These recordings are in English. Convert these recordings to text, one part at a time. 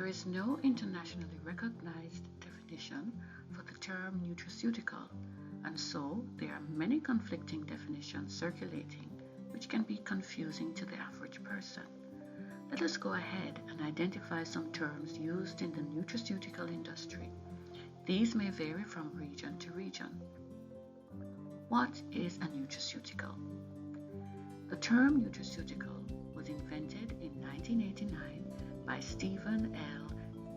There is no internationally recognized definition for the term nutraceutical, and so there are many conflicting definitions circulating which can be confusing to the average person. Let us go ahead and identify some terms used in the nutraceutical industry. These may vary from region to region. What is a nutraceutical? The term nutraceutical was invented in 1989 by Stephen L.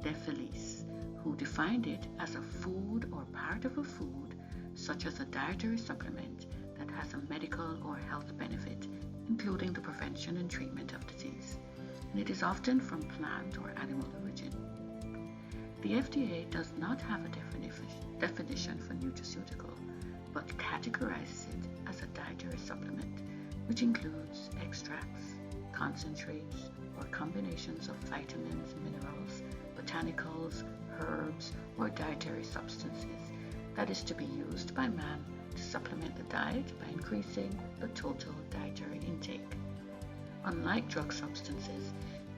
DeFelice, who defined it as a food or part of a food, such as a dietary supplement that has a medical or health benefit, including the prevention and treatment of disease, and it is often from plant or animal origin. The FDA does not have a definition for nutraceutical, but categorizes it as a dietary supplement, which includes extracts, concentrates, or combinations of vitamins, minerals, botanicals, herbs, or dietary substances that is to be used by man to supplement the diet by increasing the total dietary intake. Unlike drug substances,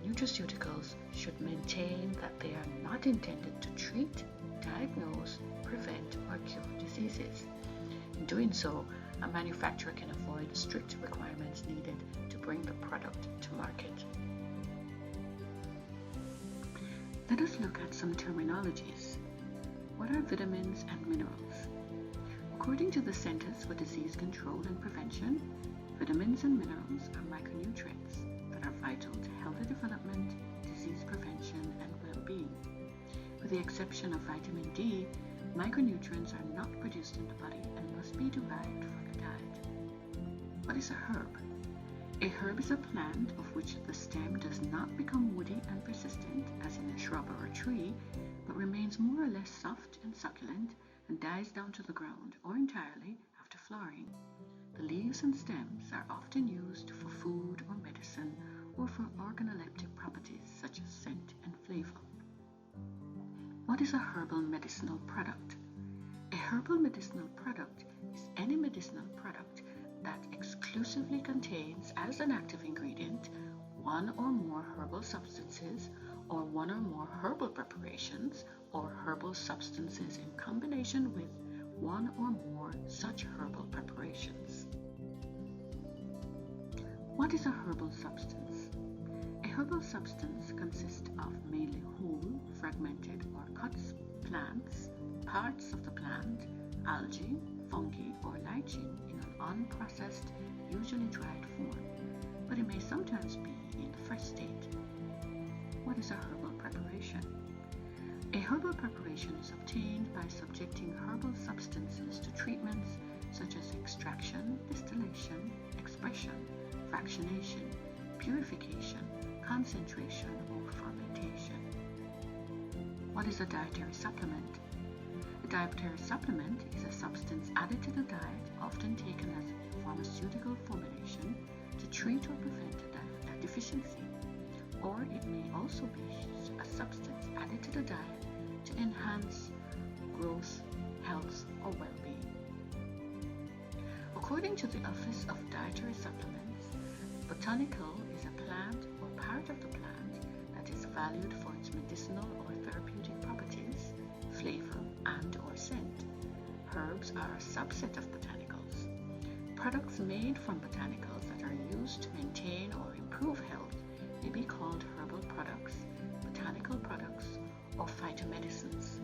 nutraceuticals should maintain that they are not intended to treat, diagnose, prevent, or cure diseases. In doing so, a manufacturer can avoid the strict requirements needed to bring the product to market. Let us look at some terminologies. What are vitamins and minerals? According to the Centers for Disease Control and Prevention, vitamins and minerals are micronutrients that are vital to healthy development, disease prevention, and well-being. With the exception of vitamin D, micronutrients are not produced in the body and must be derived from the diet. What is a herb? A herb is a plant of which the stem does not become woody and persistent as in a shrub or a tree, but remains more or less soft and succulent and dies down to the ground or entirely after flowering. The leaves and stems are often used for food or medicine or for organoleptic properties such as scent and flavor. What is a herbal medicinal product? A herbal medicinal product is any medicinal product that exclusively contains as an active ingredient one or more herbal substances or one or more herbal preparations or herbal substances in combination with one or more such herbal preparations. What is a herbal substance? A herbal substance consists of mainly whole, fragmented or cut plants, parts of the plant, algae, fungi or lichen in an unprocessed, usually dried form, but it may sometimes be in the fresh state. What is a herbal preparation? A herbal preparation is obtained by subjecting herbal substances to treatments such as extraction, distillation, expression, fractionation, purification, concentration, or fermentation. What is a dietary supplement? A dietary supplement is a substance added to the diet, often taken as a pharmaceutical formulation to treat or prevent a deficiency, or it may also be a substance added to the diet to enhance growth, health, or well-being. According to the Office of Dietary Supplements, botanical is a plant or part of the plant that is valued for its medicinal or therapeutic properties, flavor, and or scent. Herbs are a subset of botanicals. Products made from botanicals that are used to maintain or improve health may be called herbal products, botanical products, or phytomedicines.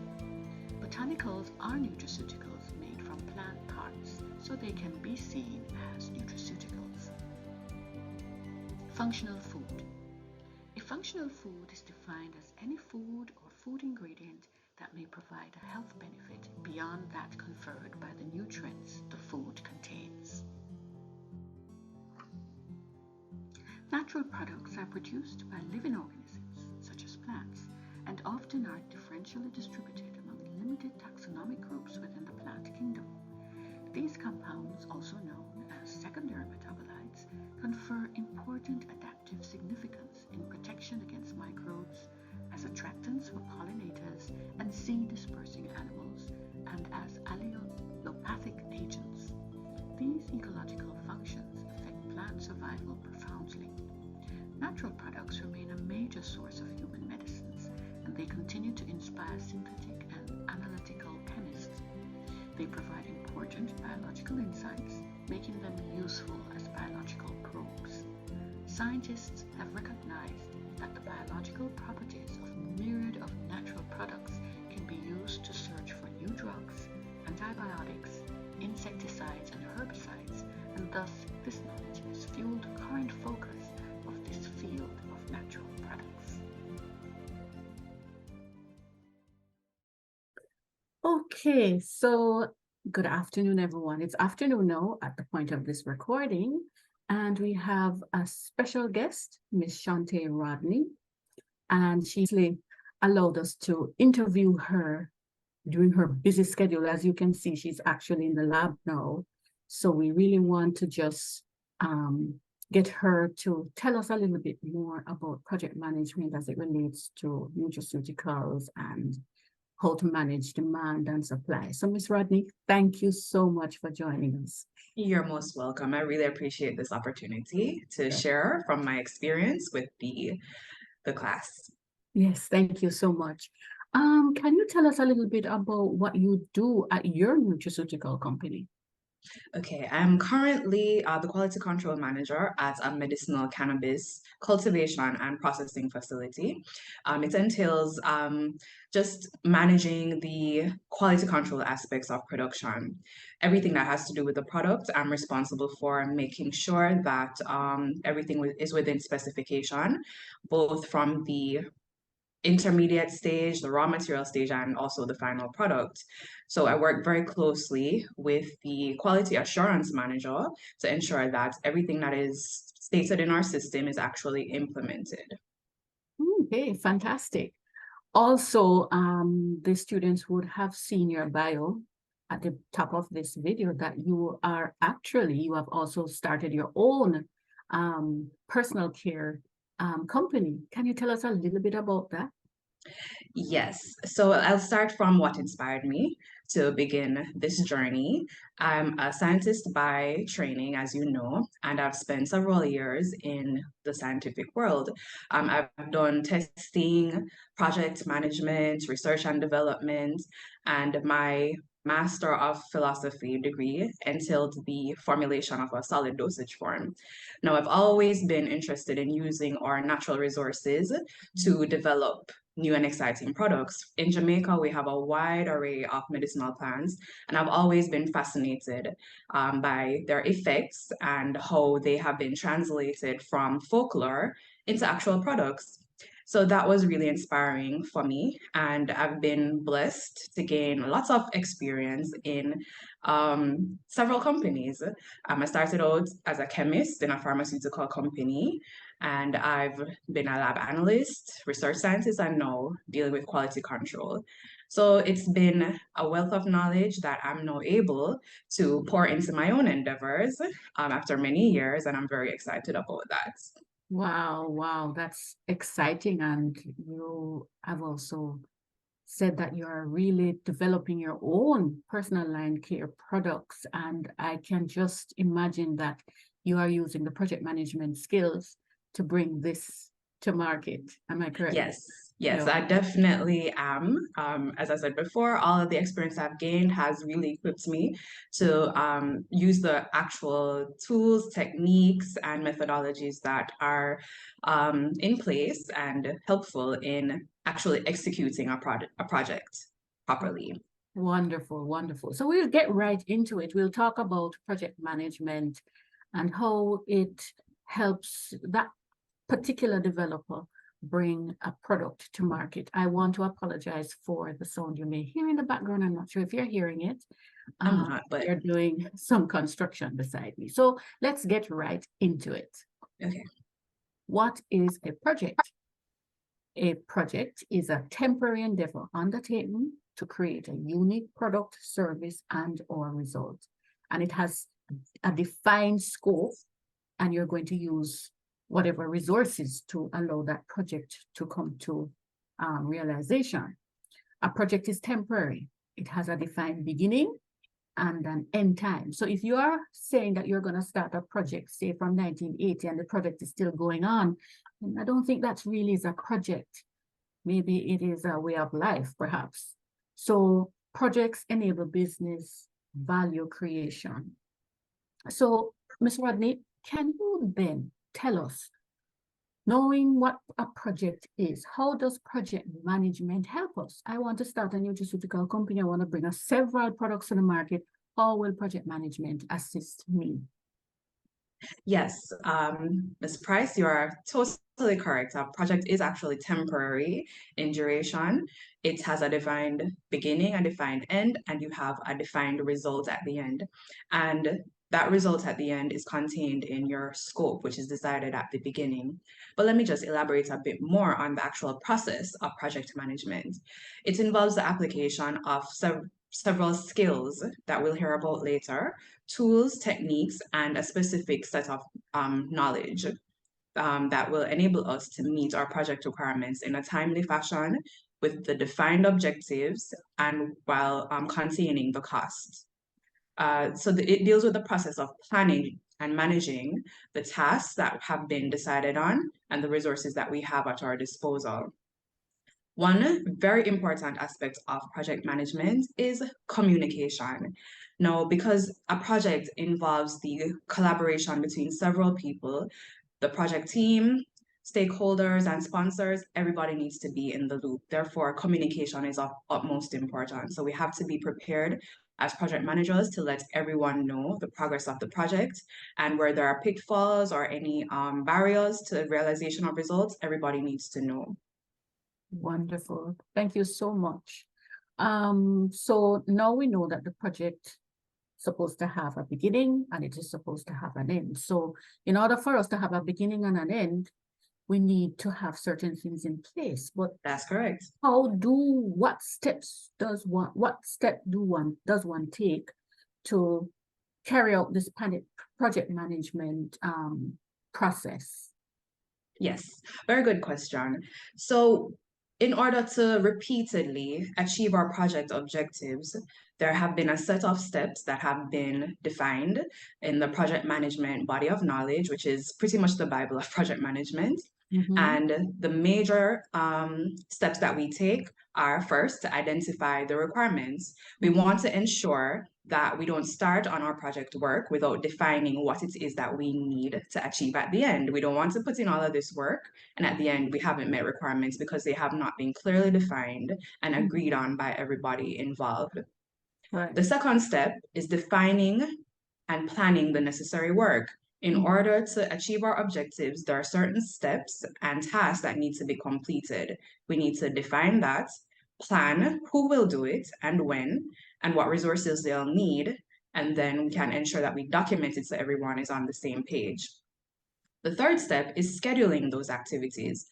Botanicals are nutraceuticals made from plant parts, so they can be seen as nutraceuticals. Functional food. A functional food is defined as any food or food ingredient that may provide a health benefit beyond that conferred by the nutrients the food contains. Natural products are produced by living organisms, such as plants, and often are differentially distributed among limited taxonomic groups within the plant kingdom. These compounds, also known as secondary metabolites, confer important adaptive significance in protection against microbes, as attractants for pollinators and seed-dispersing animals, and as allelopathic agents. These ecological functions affect plant survival profoundly. Natural products remain a major source of human medicines, they continue to inspire synthetic and analytical chemists. They provide important biological insights, making them useful as biological probes. Scientists have recognized that the biological properties of a myriad of natural products can be used to search for new drugs, antibiotics, insecticides, and herbicides, and thus this knowledge has fueled the current focus of this field of natural products. Okay, so good afternoon, everyone. It's afternoon now at the point of this recording, and we have a special guest, Ms. Shante Rodney, and she allowed us to interview her during her busy schedule. As you can see, she's actually in the lab now. So we really want to just get her to tell us a little bit more about project management as it relates to nutraceuticals and how to manage demand and supply. So Ms. Rodney, thank you so much for joining us. You're most welcome. I really appreciate this opportunity to share from my experience with the class. Yes, thank you so much. Can you tell us a little bit about what you do at your nutraceutical company? Okay, I'm currently the quality control manager at a medicinal cannabis cultivation and processing facility. It entails just managing the quality control aspects of production. Everything that has to do with the product, I'm responsible for making sure that everything is within specification, both from the intermediate stage, the raw material stage, and also the final product. So I work very closely with the quality assurance manager to ensure that everything that is stated in our system is actually implemented. Okay, fantastic. Also, the students would have seen your bio at the top of this video that you have also started your own personal care company. Can you tell us a little bit about that? Yes, so I'll start from what inspired me to begin this journey. I'm a scientist by training, as you know, and I've spent several years in the scientific world. I've done testing, project management, research and development, and my Master of Philosophy degree entailed the formulation of a solid dosage form. Now, I've always been interested in using our natural resources to develop new and exciting products. In Jamaica, we have a wide array of medicinal plants, and I've always been fascinated by their effects and how they have been translated from folklore into actual products. So that was really inspiring for me, and I've been blessed to gain lots of experience in several companies. I started out as a chemist in a pharmaceutical company, and I've been a lab analyst, research scientist, and now dealing with quality control. So it's been a wealth of knowledge that I'm now able to pour into my own endeavors after many years, and I'm very excited about that. Wow, that's exciting. And you have also said that you are really developing your own personal line care products. And I can just imagine that you are using the project management skills to bring this to market. Am I correct? Yes, I definitely am. As I said before, all of the experience I've gained has really equipped me to use the actual tools, techniques, and methodologies that are in place and helpful in actually executing a project properly. Wonderful, wonderful. So we'll get right into it. We'll talk about project management and how it helps that particular developer bring a product to market. I want to apologize for the sound you may hear in the background. I'm not sure if you're hearing it. I'm not, but they're doing some construction beside me. So let's get right into it. Okay. What is a project? A project is a temporary endeavor undertaken to create a unique product, service, and/or result. And it has a defined scope, and you're going to use whatever resources to allow that project to come to realization. A project is temporary. It has a defined beginning and an end time. So if you are saying that you're going to start a project, say from 1980, and the project is still going on, I don't think that really is a project. Maybe it is a way of life, perhaps. So projects enable business value creation. So, Ms. Rodney, can you then tell us, knowing what a project is, how does project management help us? I want to start a nutraceutical company. I want to bring us several products to the market. How will project management assist me? Yes, Ms. Price, you are totally correct. Our project is actually temporary in duration. It has a defined beginning, a defined end, and you have a defined result at the end. And that result at the end is contained in your scope, which is decided at the beginning. But let me just elaborate a bit more on the actual process of project management. It involves the application of several skills that we'll hear about later, tools, techniques, and a specific set of knowledge that will enable us to meet our project requirements in a timely fashion with the defined objectives and while containing the cost. It deals with the process of planning and managing the tasks that have been decided on and the resources that we have at our disposal. One very important aspect of project management is communication. Now, because a project involves the collaboration between several people, the project team, stakeholders, and sponsors, everybody needs to be in the loop. Therefore, communication is of utmost importance. So we have to be prepared as project managers to let everyone know the progress of the project, and where there are pitfalls or any barriers to the realization of results, everybody needs to know. Wonderful. Thank you so much. So now we know that the project supposed to have a beginning and it is supposed to have an end. So in order for us to have a beginning and an end, we need to have certain things in place. But That's correct. what steps does one take to carry out this project management process? Yes, very good question. So, in order to repeatedly achieve our project objectives, there have been a set of steps that have been defined in the project management body of knowledge, which is pretty much the Bible of project management. And the major steps that we take are first to identify the requirements. We want to ensure that we don't start on our project work without defining what it is that we need to achieve at the end. We don't want to put in all of this work and at the end we haven't met requirements because they have not been clearly defined and agreed on by everybody involved. Right. The second step is defining and planning the necessary work. In order to achieve our objectives, there are certain steps and tasks that need to be completed. We need to define that, plan who will do it and when, and what resources they'll need, and then we can ensure that we document it so everyone is on the same page. The third step is scheduling those activities.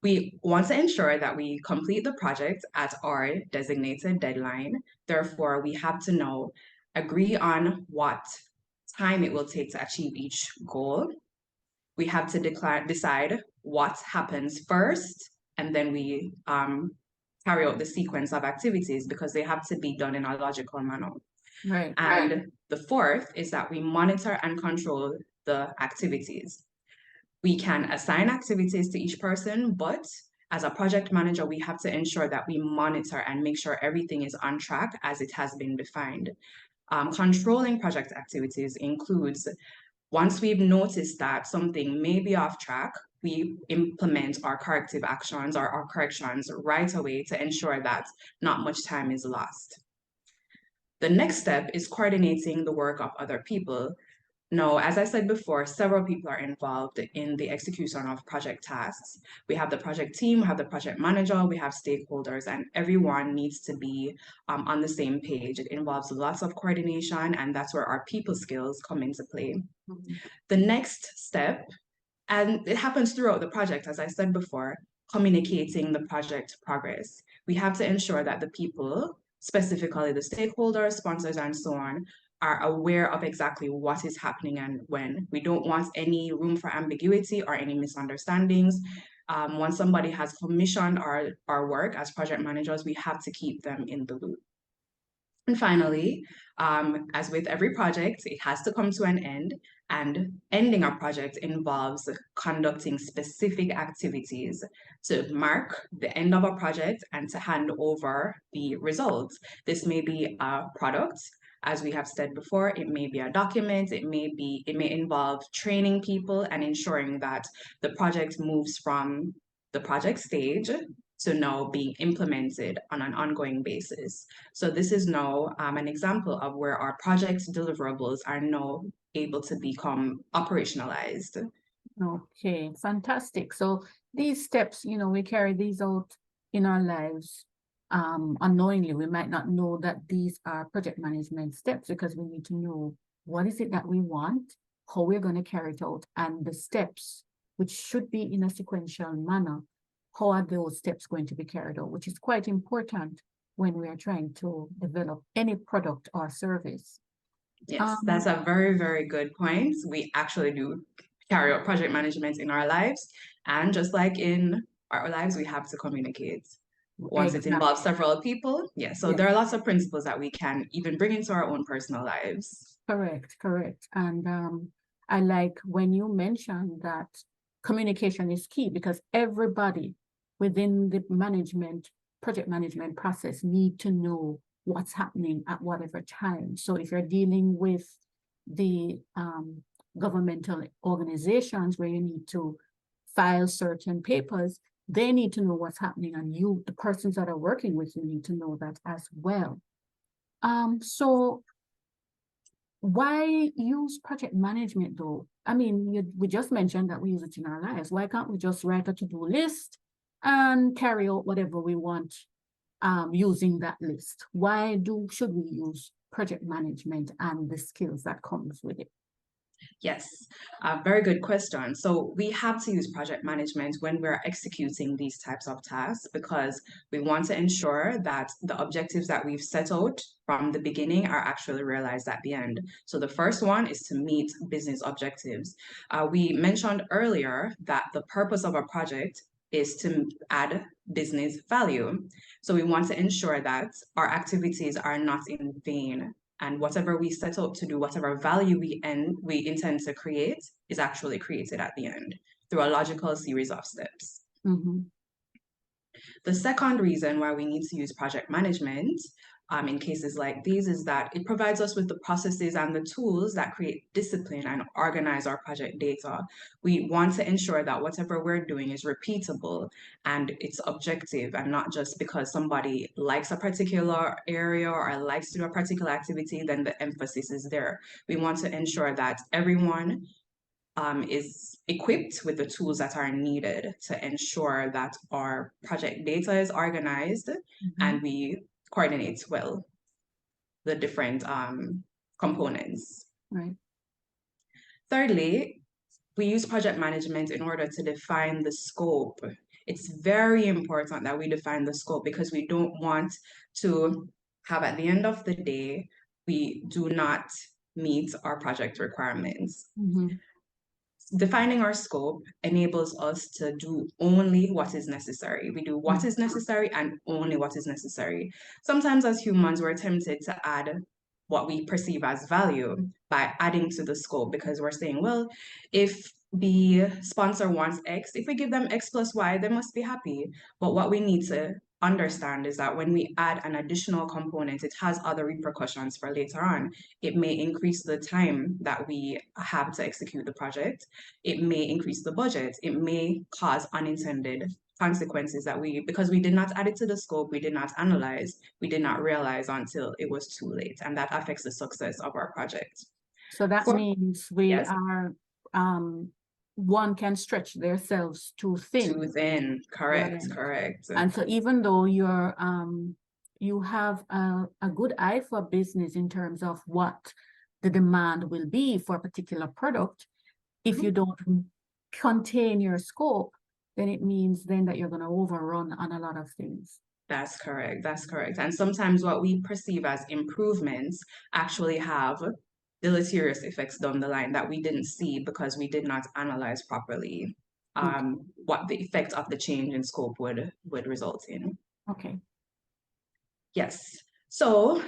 We want to ensure that we complete the project at our designated deadline. Therefore, we have to now agree on what time it will take to achieve each goal. We have to decide what happens first, and then we carry out the sequence of activities because they have to be done in a logical manner. Right. And the fourth is that we monitor and control the activities. We can assign activities to each person, but as a project manager, we have to ensure that we monitor and make sure everything is on track as it has been defined. Controlling project activities includes, once we've noticed that something may be off track, we implement our corrective actions or our corrections right away to ensure that not much time is lost. The next step is coordinating the work of other people. Now, as I said before, several people are involved in the execution of project tasks. We have the project team, we have the project manager, we have stakeholders, and everyone needs to be on the same page. It involves lots of coordination, and that's where our people skills come into play. The next step, and it happens throughout the project, as I said before, communicating the project progress. We have to ensure that the people, specifically the stakeholders, sponsors, and so on, are aware of exactly what is happening and when. We don't want any room for ambiguity or any misunderstandings. Once somebody has commissioned our work as project managers, we have to keep them in the loop. And finally, as with every project, it has to come to an end, and ending a project involves conducting specific activities to mark the end of a project and to hand over the results. This may be a product, as we have said before, it may be a document, it may involve training people and ensuring that the project moves from the project stage to now being implemented on an ongoing basis. So this is now an example of where our project deliverables are now able to become operationalized. Okay, fantastic. So these steps, we carry these out in our lives unknowingly. We might not know that these are project management steps because we need to know what is it that we want, how we're going to carry it out, and the steps, which should be in a sequential manner. How are those steps going to be carried out, which is quite important when we are trying to develop any product or service. Yes, that's a very, very good point. We actually do carry out project management in our lives. And just like in our lives, we have to communicate. Once it involves several people, so Yes. there are lots of principles that we can even bring into our own personal lives. Correct. And I like when you mentioned that communication is key because everybody within the project management process need to know what's happening at whatever time. So if you're dealing with the governmental organizations where you need to file certain papers, they need to know what's happening, and you, the persons that are working with you, need to know that as well. So why use project management though? I mean, we just mentioned that we use it in our lives. Why can't we just write a to-do list and carry out whatever we want using that list? Why should we use project management and the skills that comes with it? Yes, a very good question. So we have to use project management when we're executing these types of tasks because we want to ensure that the objectives that we've set out from the beginning are actually realized at the end. So the first one is to meet business objectives. We mentioned earlier that the purpose of a project is to add business value. So we want to ensure that our activities are not in vain, and whatever we set out to do, whatever value we intend to create is actually created at the end through a logical series of steps. Mm-hmm. The second reason why we need to use project management in cases like these is that it provides us with the processes and the tools that create discipline and organize our project data. We want to ensure that whatever we're doing is repeatable and it's objective and not just because somebody likes a particular area or likes to do a particular activity, then the emphasis is there. We want to ensure that everyone is equipped with the tools that are needed to ensure that our project data is organized and we coordinate well the different components. Right. Thirdly, we use project management in order to define the scope. It's very important that we define the scope because we don't want to have at the end of the day, we do not meet our project requirements. Defining our scope enables us to do only what is necessary. We do what is necessary and only what is necessary. Sometimes as humans, we're tempted to add what we perceive as value by adding to the scope because we're saying, well, if the sponsor wants X, if we give them X plus Y, they must be happy. But what we need to understand is that when we add an additional component, it has other repercussions for later on. It may increase the time that we have to execute the project. It may increase the budget. It may cause unintended consequences that because we did not add it to the scope, we did not analyze, we did not realize until it was too late. And that affects the success of our project. So that means we are, one can stretch themselves too thin. Too thin, correct. And so even though you have a good eye for business in terms of what the demand will be for a particular product, if you don't contain your scope, then it means then that you're going to overrun on a lot of things. That's correct. And sometimes what we perceive as improvements actually have deleterious effects down the line that we didn't see because we did not analyze properly what the effect of the change in scope would result in. Okay. Yes. So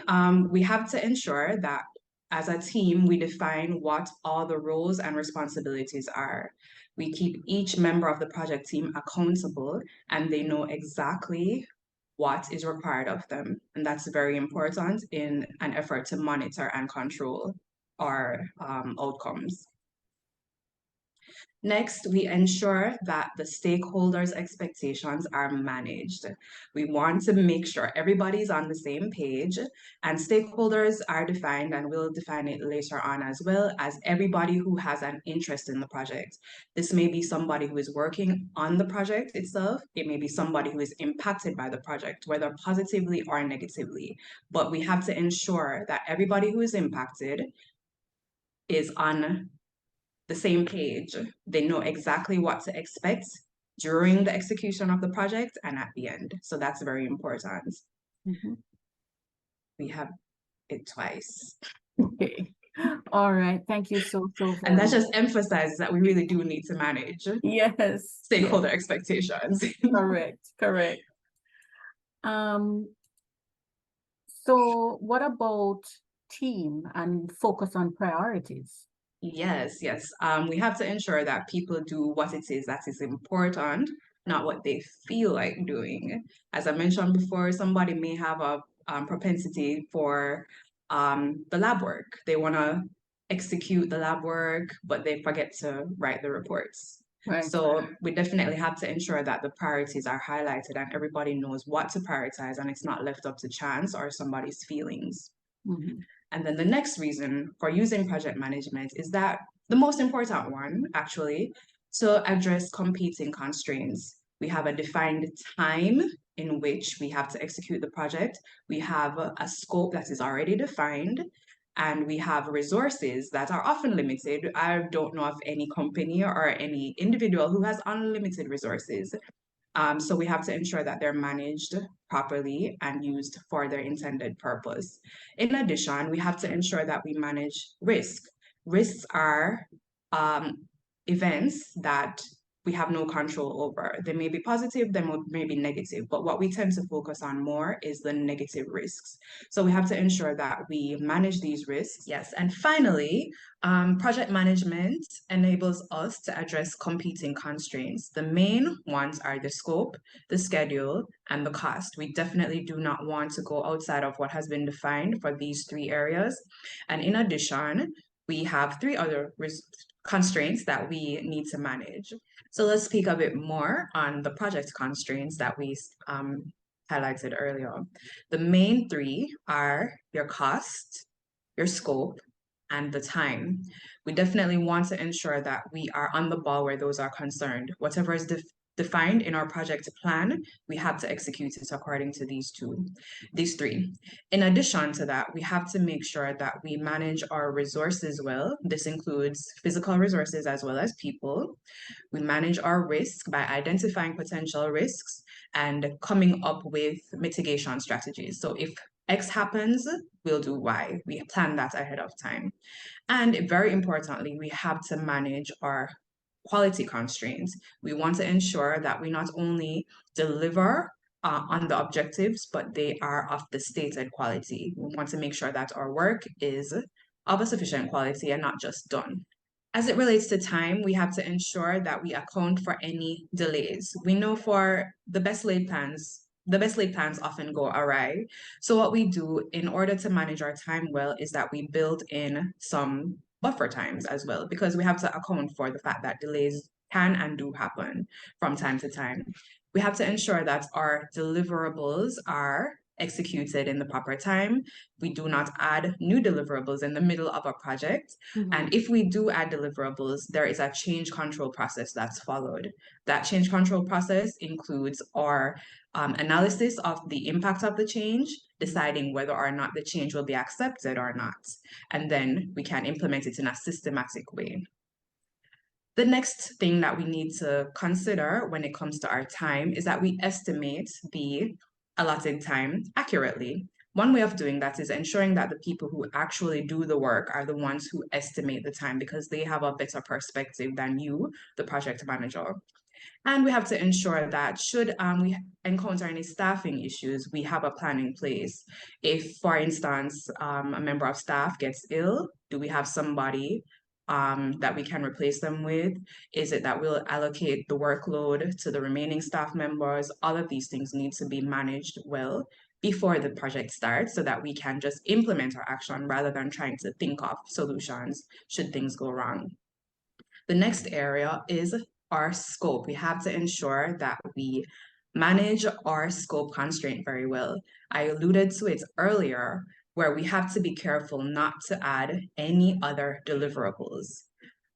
we have to ensure that as a team, we define what all the roles and responsibilities are. We keep each member of the project team accountable and they know exactly what is required of them. And that's very important in an effort to monitor and control our outcomes. Next, we ensure that the stakeholders' expectations are managed. We want to make sure everybody's on the same page, and stakeholders are defined, and we'll define it later on as well, as everybody who has an interest in the project. This may be somebody who is working on the project itself. It may be somebody who is impacted by the project, whether positively or negatively. But we have to ensure that everybody who is impacted is on the same page. They know exactly what to expect during the execution of the project and at the end. So that's very important. Mhm. We have it twice. Okay. All right. Thank you so very And that much. just emphasizes that we really do need to manage Yes. stakeholder Yes. expectations. Correct. Correct. So what about team and focus on priorities? Yes, yes. We have to ensure that people do what it is that is important, not what they feel like doing. As I mentioned before, somebody may have a propensity for the lab work. They want to execute the lab work, but they forget to write the reports. Right. So we definitely have to ensure that the priorities are highlighted and everybody knows what to prioritize and it's not left up to chance or somebody's feelings. Mhm. And then the next reason for using project management is that the most important one, actually, to address competing constraints. We have a defined time in which we have to execute the project. We have a scope that is already defined, and we have resources that are often limited. I don't know of any company or any individual who has unlimited resources. So we have to ensure that they're managed properly and used for their intended purpose. In addition, we have to ensure that we manage risk. Risks are events that we have no control over. They may be positive, they may be negative, but what we tend to focus on more is the negative risks. So we have to ensure that we manage these risks. Yes, and finally, project management enables us to address competing constraints. The main ones are the scope, the schedule, and the cost. We definitely do not want to go outside of what has been defined for these three areas. And in addition, we have three other constraints that we need to manage. So let's speak a bit more on the project constraints that we highlighted earlier. The main three are your cost, your scope, and the time. We definitely want to ensure that we are on the ball where those are concerned. Whatever is defined in our project plan, we have to execute it according to these three. In addition to that, we have to make sure that we manage our resources well. This includes physical resources as well as people. We manage our risk by identifying potential risks and coming up with mitigation strategies. So if X happens, we'll do Y. We plan that ahead of time. And very importantly, we have to manage our quality constraints. We want to ensure that we not only deliver on the objectives, but they are of the stated quality. We want to make sure that our work is of a sufficient quality and not just done. As it relates to time, we have to ensure that we account for any delays. We know for the best laid plans often go awry. So what we do in order to manage our time well is that we build in some buffer times as well, because we have to account for the fact that delays can and do happen from time to time. We have to ensure that our deliverables are executed in the proper time. We do not add new deliverables in the middle of a project. And if we do add deliverables, there is a change control process that's followed. That change control process includes our analysis of the impact of the change, deciding whether or not the change will be accepted or not. And then we can implement it in a systematic way. The next thing that we need to consider when it comes to our time is that we estimate the allotted time accurately. One way of doing that is ensuring that the people who actually do the work are the ones who estimate the time because they have a better perspective than you, the project manager. And we have to ensure that should we encounter any staffing issues, we have a plan in place. If, for instance, a member of staff gets ill, do we have somebody that we can replace them with? Is it that we'll allocate the workload to the remaining staff members? All of these things need to be managed well before the project starts so that we can just implement our action rather than trying to think of solutions should things go wrong. The next area is our scope. We have to ensure that we manage our scope constraint very well. I alluded to it earlier, where we have to be careful not to add any other deliverables.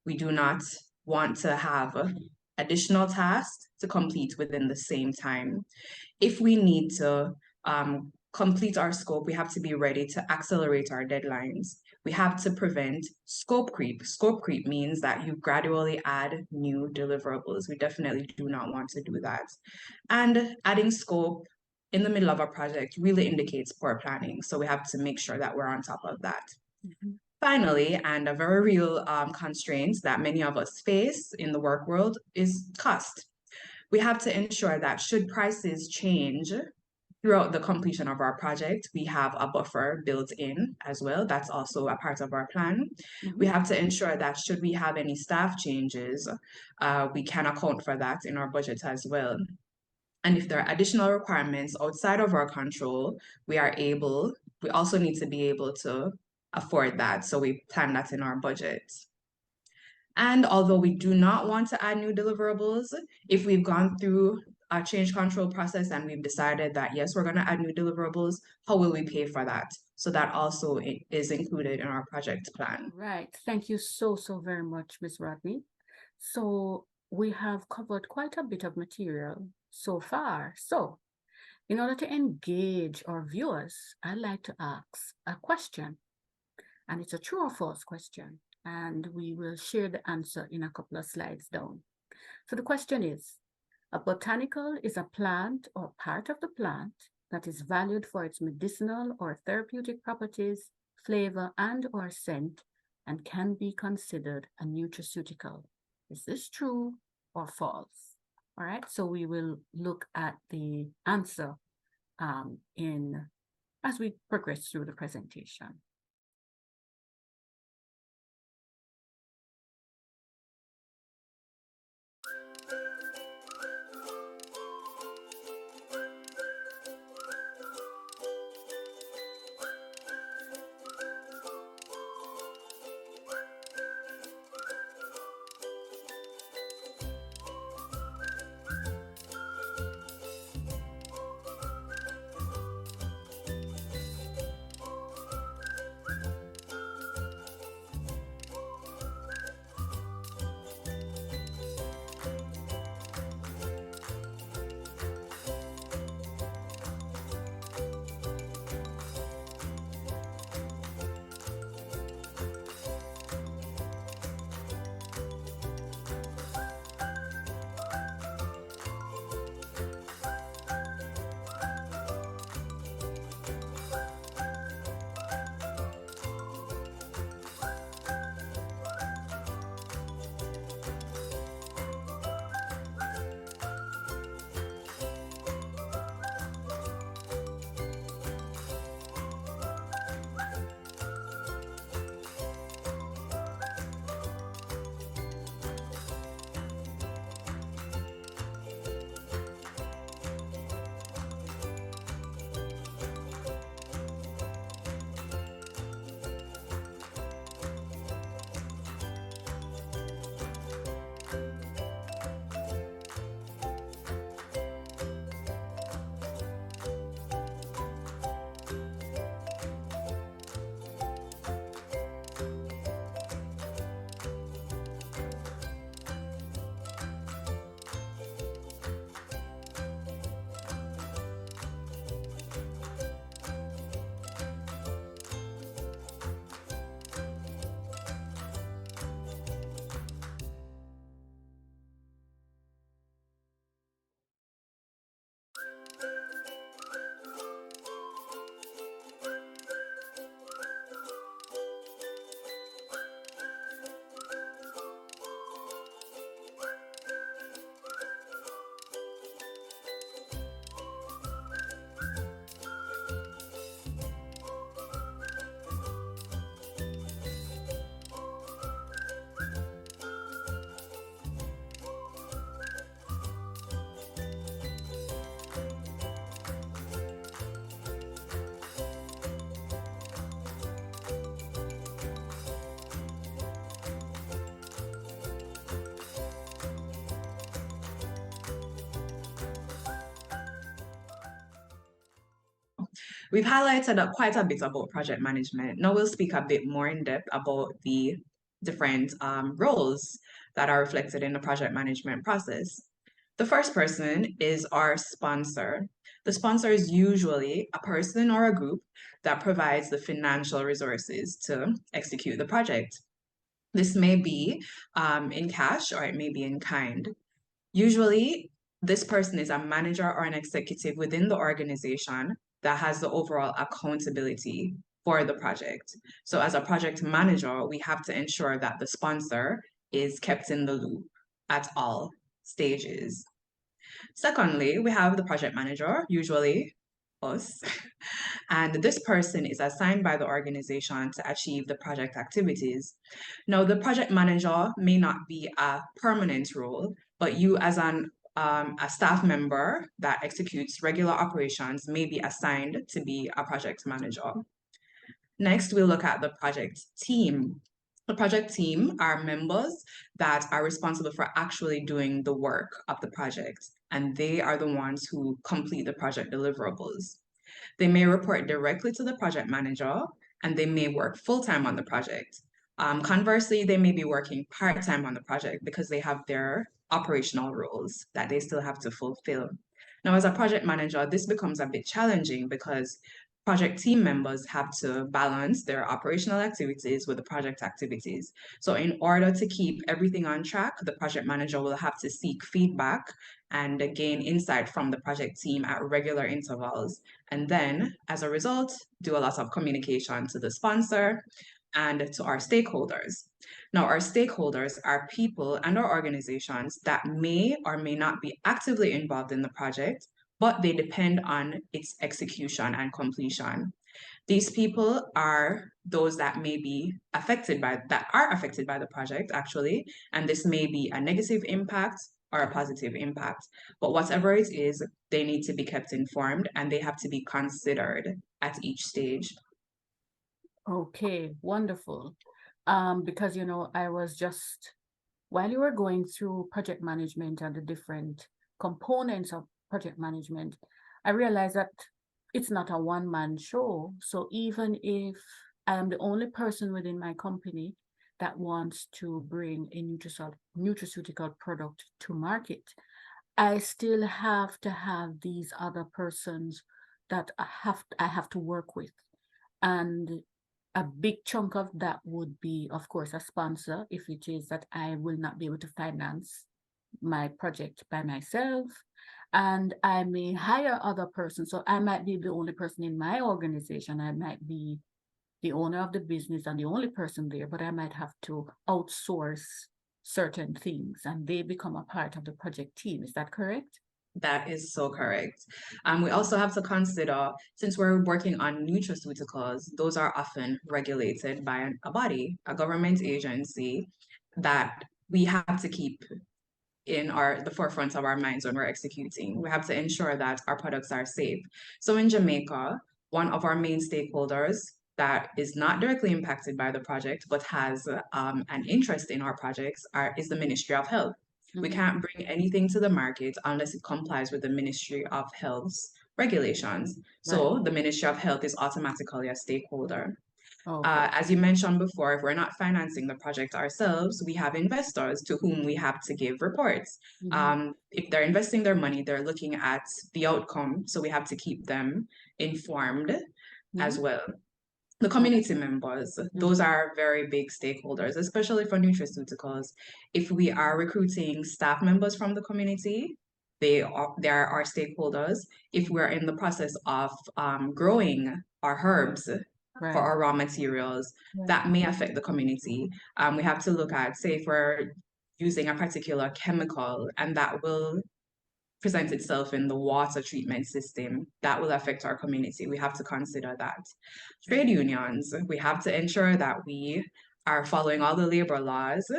We do not want to have additional tasks to complete within the same time. If we need to complete our scope, we have to be ready to accelerate our deadlines. We have to prevent scope creep. Scope creep means that you gradually add new deliverables. We definitely do not want to do that. And adding scope in the middle of a project really indicates poor planning. So we have to make sure that we're on top of that. Mhm. Finally, and a very real constraint that many of us face in the work world is cost. We have to ensure that should prices change throughout the completion of our project, we have a buffer built in as well. That's also a part of our plan. We have to ensure that should we have any staff changes, we can account for that in our budget as well. And if there are additional requirements outside of our control, we also need to be able to afford that. So we plan that in our budget. And although we do not want to add new deliverables, if we've gone through a change control process and we've decided that, yes, we're going to add new deliverables, how will we pay for that? So that also is included in our project plan. Right. Thank you so very much, Ms. Rodney. So we have covered quite a bit of material so far. So in order to engage our viewers, I'd like to ask a question, and it's a true or false question, and we will share the answer in a couple of slides down. So the question is, a botanical is a plant or part of the plant that is valued for its medicinal or therapeutic properties, flavor, and or scent, and can be considered a nutraceutical. Is this true or false? All right, so we will look at the answer as we progress through the presentation. We've highlighted quite a bit about project management. Now we'll speak a bit more in depth about the different roles that are reflected in the project management process. The first person is our sponsor. The sponsor is usually a person or a group that provides the financial resources to execute the project. This may be in cash or it may be in kind. Usually, this person is a manager or an executive within the organization that has the overall accountability for the project. So, as a project manager, we have to ensure that the sponsor is kept in the loop at all stages. Secondly, we have the project manager, usually us, and this person is assigned by the organization to achieve the project activities. Now, the project manager may not be a permanent role, but you as a staff member that executes regular operations may be assigned to be a project manager. Next, we'll look at the project team. The project team are members that are responsible for actually doing the work of the project, and they are the ones who complete the project deliverables. They may report directly to the project manager, and they may work full-time on the project. Conversely, they may be working part-time on the project because they have their operational roles that they still have to fulfill. Now, as a project manager, this becomes a bit challenging because project team members have to balance their operational activities with the project activities. So in order to keep everything on track, the project manager will have to seek feedback and gain insight from the project team at regular intervals. And then, as a result, do a lot of communication to the sponsor and to our stakeholders. Now, our stakeholders are people and our organizations that may or may not be actively involved in the project, but they depend on its execution and completion. These people are those that may be affected by the project actually, and this may be a negative impact or a positive impact. But whatever it is, they need to be kept informed and they have to be considered at each stage. Okay, wonderful. Because I was just while you were going through project management and the different components of project management, I realized that it's not a one-man show. So even if I am the only person within my company that wants to bring a nutraceutical product to market, I still have to have these other persons that I have to work with. And a big chunk of that would be, of course, a sponsor if it is that I will not be able to finance my project by myself. And I may hire other persons. So I might be the only person in my organization. I might be the owner of the business and the only person there, but I might have to outsource certain things and they become a part of the project team. Is that correct? That is so correct. We also have to consider, since we're working on nutraceuticals, those are often regulated by a body, a government agency that we have to keep in the forefront of our minds when we're executing. We have to ensure that our products are safe. So in Jamaica, one of our main stakeholders that is not directly impacted by the project, but has an interest in our projects is the Ministry of Health. We can't bring anything to the market unless it complies with the Ministry of Health's regulations. So the Ministry of Health is automatically a stakeholder. Okay. As you mentioned before, if we're not financing the project ourselves, we have investors to whom we have to give reports. If they're investing their money, they're looking at the outcome, so we have to keep them informed as well. The community members, those are very big stakeholders, especially for nutraceuticals. If we are recruiting staff members from the community, they are our stakeholders. If we're in the process of growing our herbs for our raw materials, that may affect the community. We have to look at, say, if we're using a particular chemical and that will present itself in the water treatment system, that will affect our community. We have to consider that. Trade unions, we have to ensure that we are following all the labor laws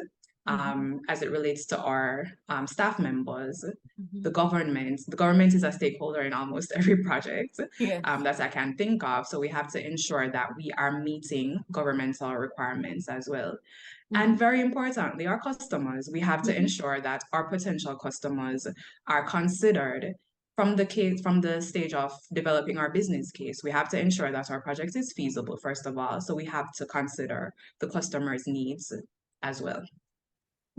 as it relates to our staff members. The government is a stakeholder in almost every project that I can think of. So we have to ensure that we are meeting governmental requirements as well. And very importantly, our customers, we have to ensure that our potential customers are considered from the stage of developing our business case, we have to ensure that our project is feasible, first of all. So we have to consider the customer's needs as well.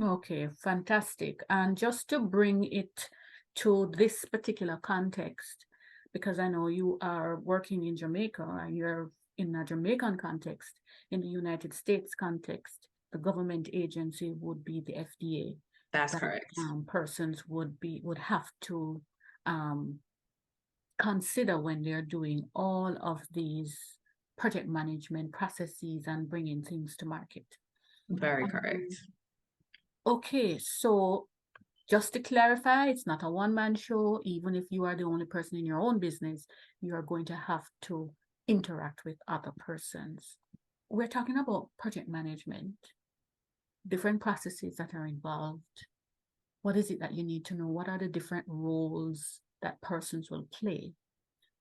Okay, fantastic. And just to bring it to this particular context, because I know you are working in Jamaica and you're in a Jamaican context, in the United States context, the government agency would be the FDA. That's correct. Persons would have to consider when they're doing all of these project management processes and bringing things to market. Very correct. Okay, so just to clarify, it's not a one-man show. Even if you are the only person in your own business, you are going to have to interact with other persons. We're talking about project management, different processes that are involved. What is it that you need to know? What are the different roles that persons will play?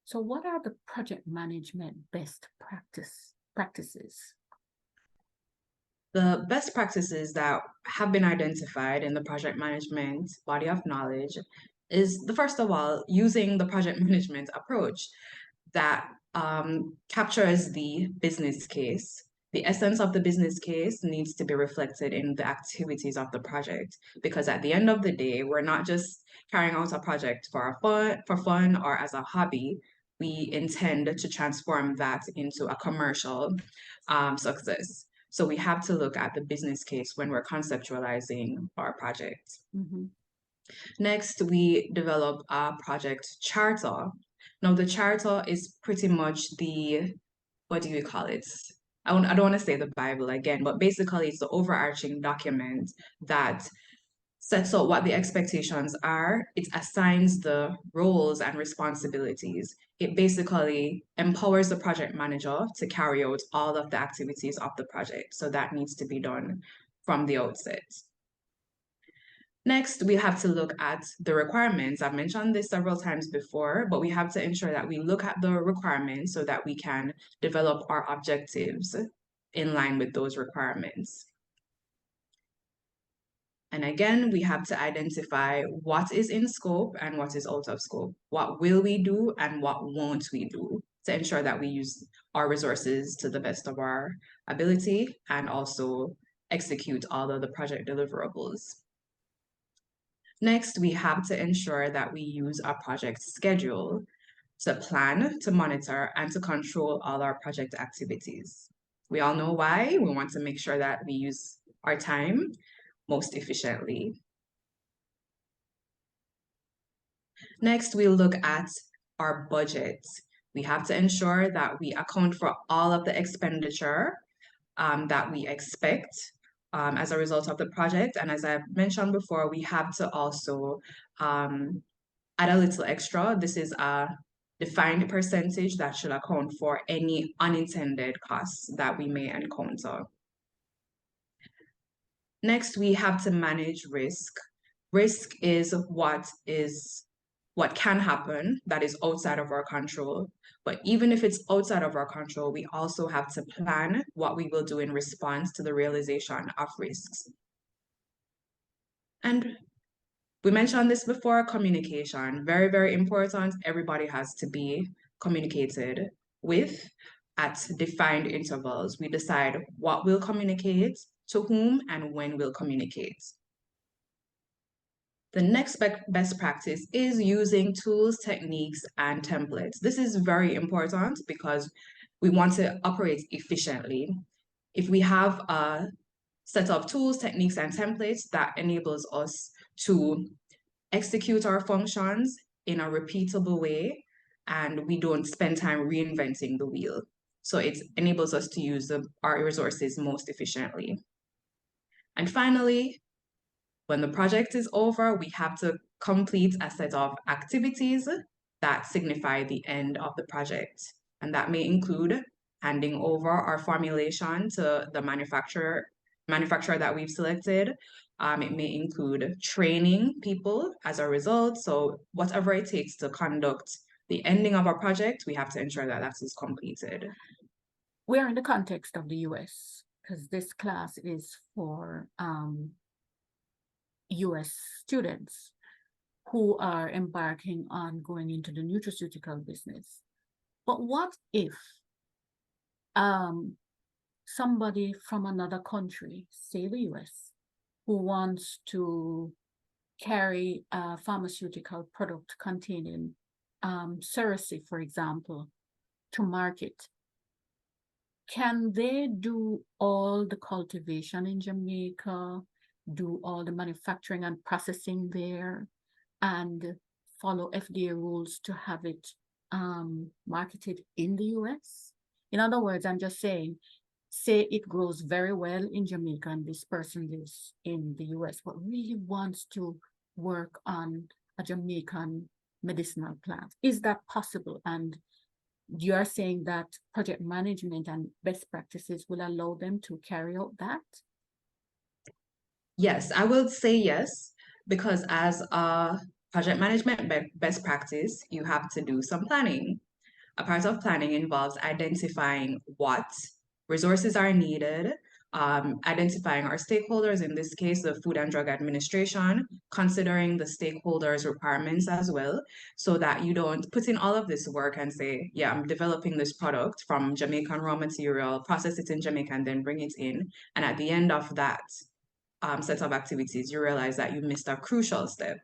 So what are the project management best practices? The best practices that have been identified in the project management body of knowledge is first of all, using the project management approach that captures the business case. The essence of the business case needs to be reflected in the activities of the project, because at the end of the day, we're not just carrying out a project for fun or as a hobby. We intend to transform that into a commercial success. So we have to look at the business case when we're conceptualizing our project. Mm-hmm. Next, we develop a project charter. Now, the charter is pretty much what do you call it? I don't want to say the Bible again, but basically it's the overarching document that sets out what the expectations are. It assigns the roles and responsibilities. It basically empowers the project manager to carry out all of the activities of the project. So that needs to be done from the outset. Next, we have to look at the requirements. I've mentioned this several times before, but we have to ensure that we look at the requirements so that we can develop our objectives in line with those requirements. And again, we have to identify what is in scope and what is out of scope. What will we do and what won't we do to ensure that we use our resources to the best of our ability and also execute all of the project deliverables. Next, we have to ensure that we use our project schedule to plan, to monitor, and to control all our project activities. We all know why. We want to make sure that we use our time most efficiently. Next, we'll look at our budget. We have to ensure that we account for all of the expenditure that we expect as a result of the project. And as I mentioned before, we have to also add a little extra. This is a defined percentage that should account for any unintended costs that we may encounter. Next, we have to manage risk. Risk is what can happen that is outside of our control. But even if it's outside of our control, we also have to plan what we will do in response to the realization of risks. And we mentioned this before, communication, very, very important. Everybody has to be communicated with at defined intervals. We decide what we'll communicate, to whom, and when we'll communicate. The next best practice is using tools, techniques, and templates. This is very important because we want to operate efficiently. If we have a set of tools, techniques, and templates that enables us to execute our functions in a repeatable way, and we don't spend time reinventing the wheel. So it enables us to use our resources most efficiently. And finally, when the project is over, we have to complete a set of activities that signify the end of the project. And that may include handing over our formulation to the manufacturer that we've selected. It may include training people as a result. So whatever it takes to conduct the ending of our project, we have to ensure that that is completed. We're in the context of the US because this class is for US students. who are embarking on going into the nutraceutical business. But what if somebody from another country, say the US, who wants to carry a pharmaceutical product containing Cerecy, for example, to market? Can they do all the cultivation in Jamaica, do all the manufacturing and processing there, and follow FDA rules to have it marketed in the US? In other words, I'm just saying, say it grows very well in Jamaica and this person lives in the US, but really wants to work on a Jamaican medicinal plant. Is that possible? And you're saying that project management and best practices will allow them to carry out that? Yes, I will say yes, because as a project management best practice, you have to do some planning. A part of planning involves identifying what resources are needed, identifying our stakeholders, in this case, the Food and Drug Administration, considering the stakeholders' requirements as well, so that you don't put in all of this work and say, yeah, I'm developing this product from Jamaican raw material, process it in Jamaica, and then bring it in. And at the end of that set of activities, you realize that you missed a crucial step.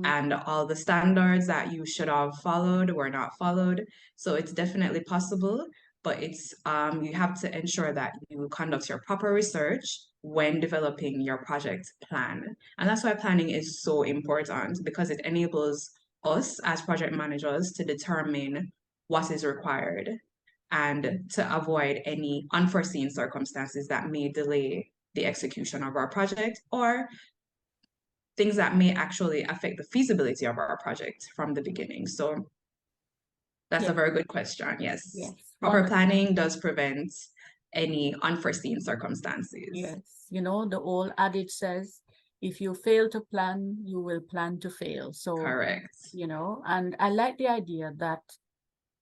And all the standards that you should have followed were not followed. So it's definitely possible, but it's you have to ensure that you conduct your proper research when developing your project plan. And that's why planning is so important, because it enables us as project managers to determine what is required and to avoid any unforeseen circumstances that may delay the execution of our project, or things that may actually affect the feasibility of our project from the beginning. So that's a very good question. Yes. Yes. Proper planning does prevent any unforeseen circumstances. Yes. You know, the old adage says, if you fail to plan, you will plan to fail. So, correct. You know, and I like the idea that,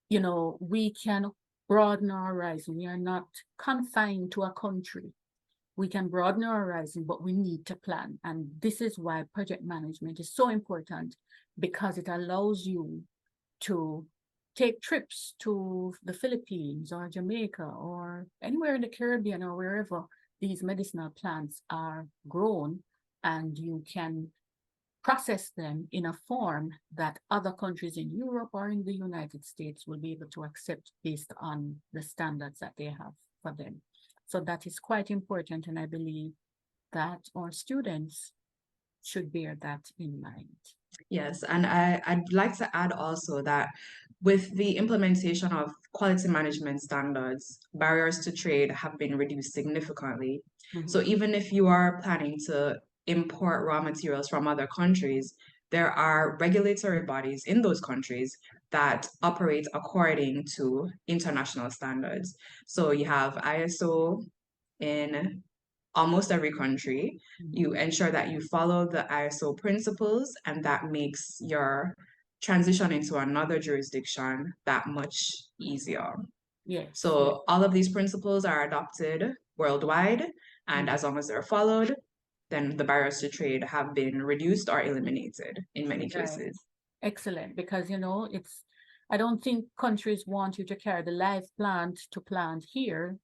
you know, we can broaden our horizon. We are not confined to a country. We can broaden our horizon, but we need to plan. And this is why project management is so important, because it allows you to take trips to the Philippines or Jamaica or anywhere in the Caribbean or wherever these medicinal plants are grown, and you can process them in a form that other countries in Europe or in the United States will be able to accept based on the standards that they have for them. So that is quite important, and I believe that our students should bear that in mind. Yes, and I'd like to add also that with the implementation of quality management standards, barriers to trade have been reduced significantly. So even if you are planning to import raw materials from other countries, there are regulatory bodies in those countries that operate according to international standards. So you have ISO in almost every country. You ensure that you follow the ISO principles, and that makes your transition into another jurisdiction that much easier. Yes. So all of these principles are adopted worldwide, and as long as they're followed, then the barriers to trade have been reduced or eliminated in many cases. Excellent, because, you know, I don't think countries want you to carry the live plant to plant here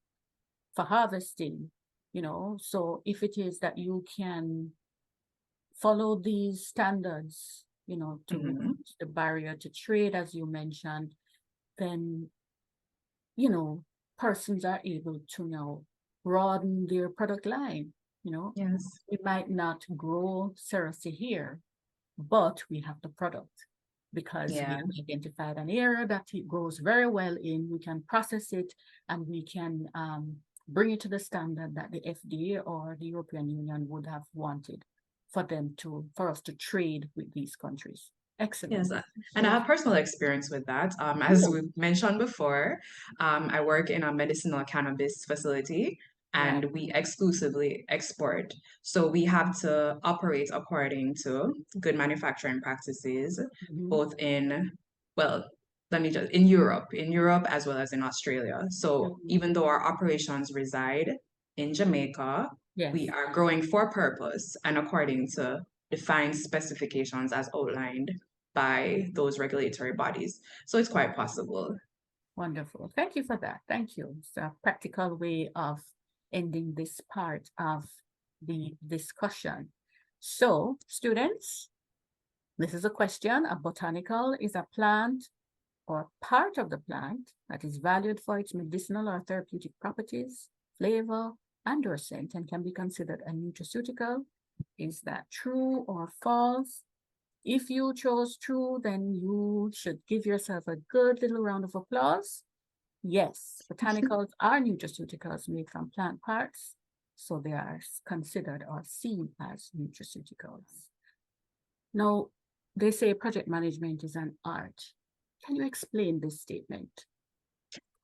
for harvesting, you know. So if it is that you can follow these standards, you know, to reduce the barrier to trade, as you mentioned, then, you know, persons are able to now broaden their product line, you know. Yes. We might not grow Cerecy here, but we have the product, because we have identified an area that it grows very well in. We can process it, and we can bring it to the standard that the FDA or the European Union would have wanted for us to trade with these countries. Excellent. Yes, and I have personal experience with that. As we mentioned before, I work in a medicinal cannabis facility, and we exclusively export. So we have to operate according to good manufacturing practices, both in Europe as well as in Australia. So even though our operations reside in Jamaica, we are growing for purpose and according to defined specifications as outlined by those regulatory bodies. So it's quite possible. Wonderful. Thank you for that. Thank you. It's a practical way of ending this part of the discussion. So, students, this is a question. A botanical is a plant or part of the plant that is valued for its medicinal or therapeutic properties, flavor, and or scent, and can be considered a nutraceutical. Is that true or false? If you chose true, then you should give yourself a good little round of applause. Yes, botanicals are nutraceuticals made from plant parts, so they are considered or seen as nutraceuticals. Now, they say project management is an art. Can you explain this statement?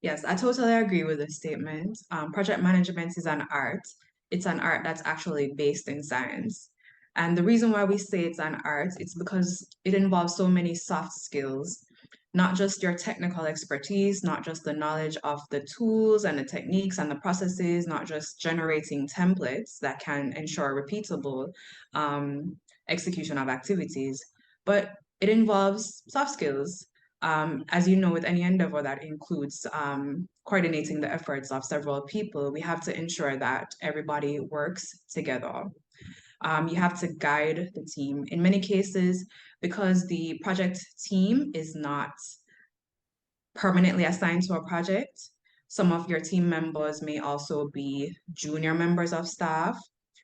Yes, I totally agree with this statement. Project management is an art. It's an art that's actually based in science. And the reason why we say it's an art, it's because it involves so many soft skills, not just your technical expertise, not just the knowledge of the tools and the techniques and the processes, not just generating templates that can ensure repeatable execution of activities, but it involves soft skills. As you know, with any endeavor that includes coordinating the efforts of several people, we have to ensure that everybody works together. You have to guide the team. In many cases, because the project team is not permanently assigned to a project, some of your team members may also be junior members of staff.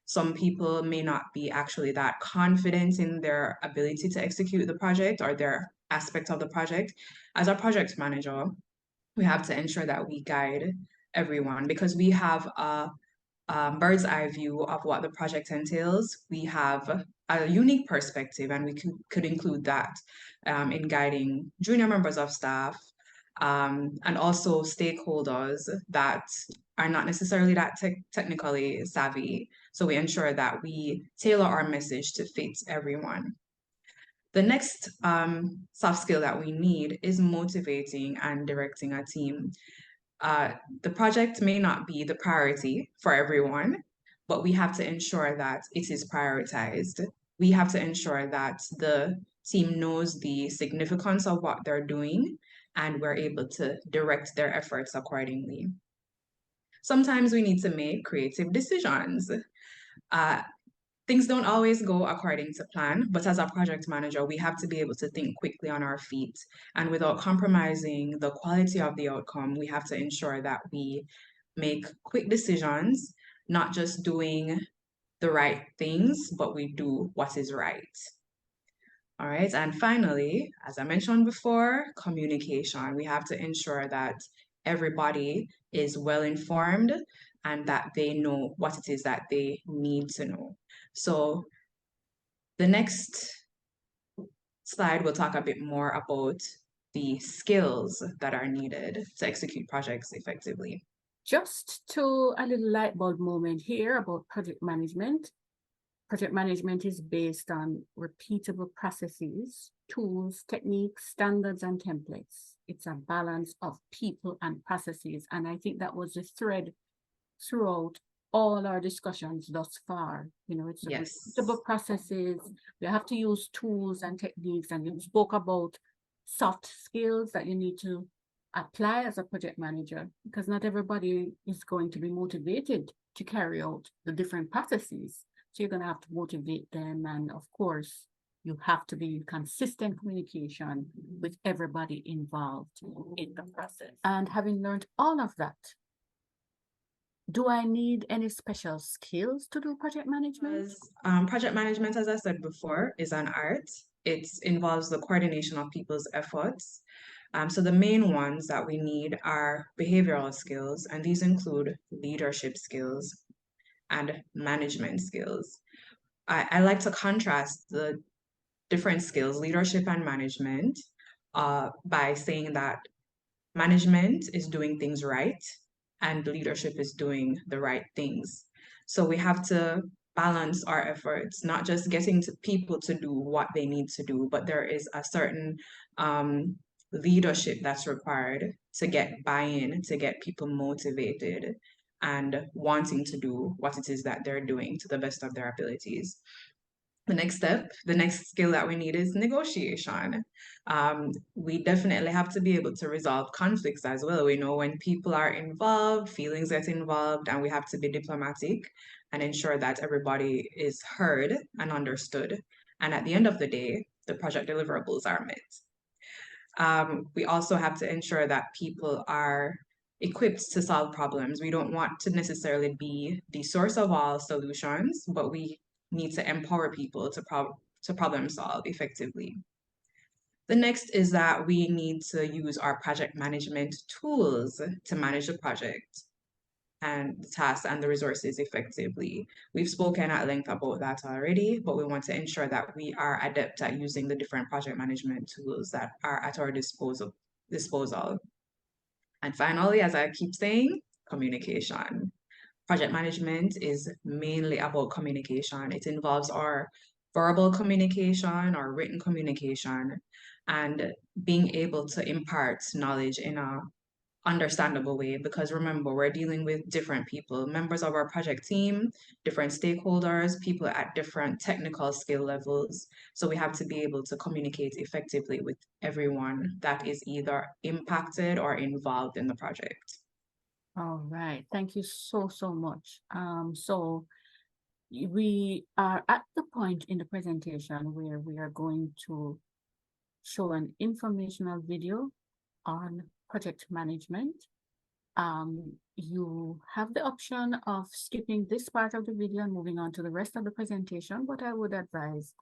Some people may not be actually that confident in their ability to execute the project or their aspect of the project. As a project manager, we have to ensure that we guide everyone because we have a bird's eye view of what the project entails. We have a unique perspective, and we could include that in guiding junior members of staff and also stakeholders that are not necessarily that technically savvy. So we ensure that we tailor our message to fit everyone. The next soft skill that we need is motivating and directing a team. The project may not be the priority for everyone, but we have to ensure that it is prioritized. We have to ensure that the team knows the significance of what they're doing and we're able to direct their efforts accordingly. Sometimes we need to make creative decisions. Things don't always go according to plan, but as a project manager, we have to be able to think quickly on our feet. And without compromising the quality of the outcome, we have to ensure that we make quick decisions, not just doing the right things, but we do what is right. All right. And finally, as I mentioned before, communication. We have to ensure that everybody is well informed and that they know what it is that they need to know. So the next slide will talk a bit more about the skills that are needed to execute projects effectively. Just to a little light bulb moment here about project management. Project management is based on repeatable processes, tools, techniques, standards, and templates. It's a balance of people and processes. And I think that was the thread throughout all our discussions thus far. You know, it's repeatable processes. We have to use tools and techniques. And you spoke about soft skills that you need to apply as a project manager, because not everybody is going to be motivated to carry out the different processes. So you're going to have to motivate them. And of course, you have to be in consistent communication with everybody involved in the process. And having learned all of that, do I need any special skills to do project management? Project management, as I said before, is an art. It involves the coordination of people's efforts. So the main ones that we need are behavioral skills, and these include leadership skills and management skills. I like to contrast the different skills, leadership and management, by saying that management is doing things right and leadership is doing the right things. So we have to balance our efforts, not just getting to people to do what they need to do, but there is a certain leadership that's required to get buy-in, to get people motivated and wanting to do what it is that they're doing to the best of their abilities. The next step, the next skill that we need is negotiation. We definitely have to be able to resolve conflicts as well. We know when people are involved, feelings get involved, and we have to be diplomatic and ensure that everybody is heard and understood. And at the end of the day, the project deliverables are met. We also have to ensure that people are equipped to solve problems. We don't want to necessarily be the source of all solutions, but we need to empower people to problem solve effectively. The next is that we need to use our project management tools to manage the project and the tasks and the resources effectively. We've spoken at length about that already, but we want to ensure that we are adept at using the different project management tools that are at our disposal. And finally, as I keep saying, communication. Project management is mainly about communication. It involves our verbal communication, our written communication, and being able to impart knowledge in a understandable way, because remember, we're dealing with different people, members of our project team, different stakeholders, people at different technical skill levels. So we have to be able to communicate effectively with everyone that is either impacted or involved in the project. All right. Thank you so, so much. So we are at the point in the presentation where we are going to show an informational video on project management. You have the option of skipping this part of the video and moving on to the rest of the presentation, but I would advise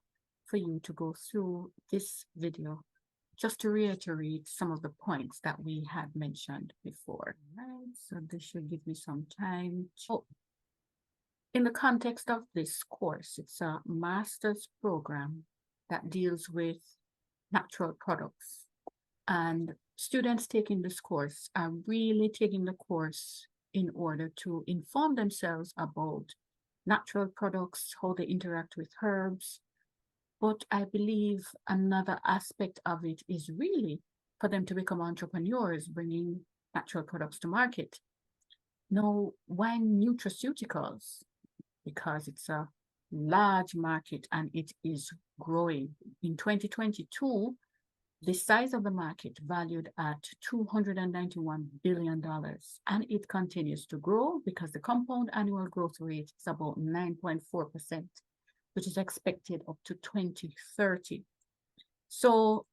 for you to go through this video just to reiterate some of the points that we had mentioned before. Right, so this should give me some time to, in the context of this course, it's a master's program that deals with natural products. And students taking this course are really taking the course in order to inform themselves about natural products, how they interact with herbs. But I believe another aspect of it is really for them to become entrepreneurs, bringing natural products to market. Now, why nutraceuticals? Because it's a large market and it is growing. In 2022, the size of the market valued at $291 billion, and it continues to grow because the compound annual growth rate is about 9.4%, which is expected up to 2030. So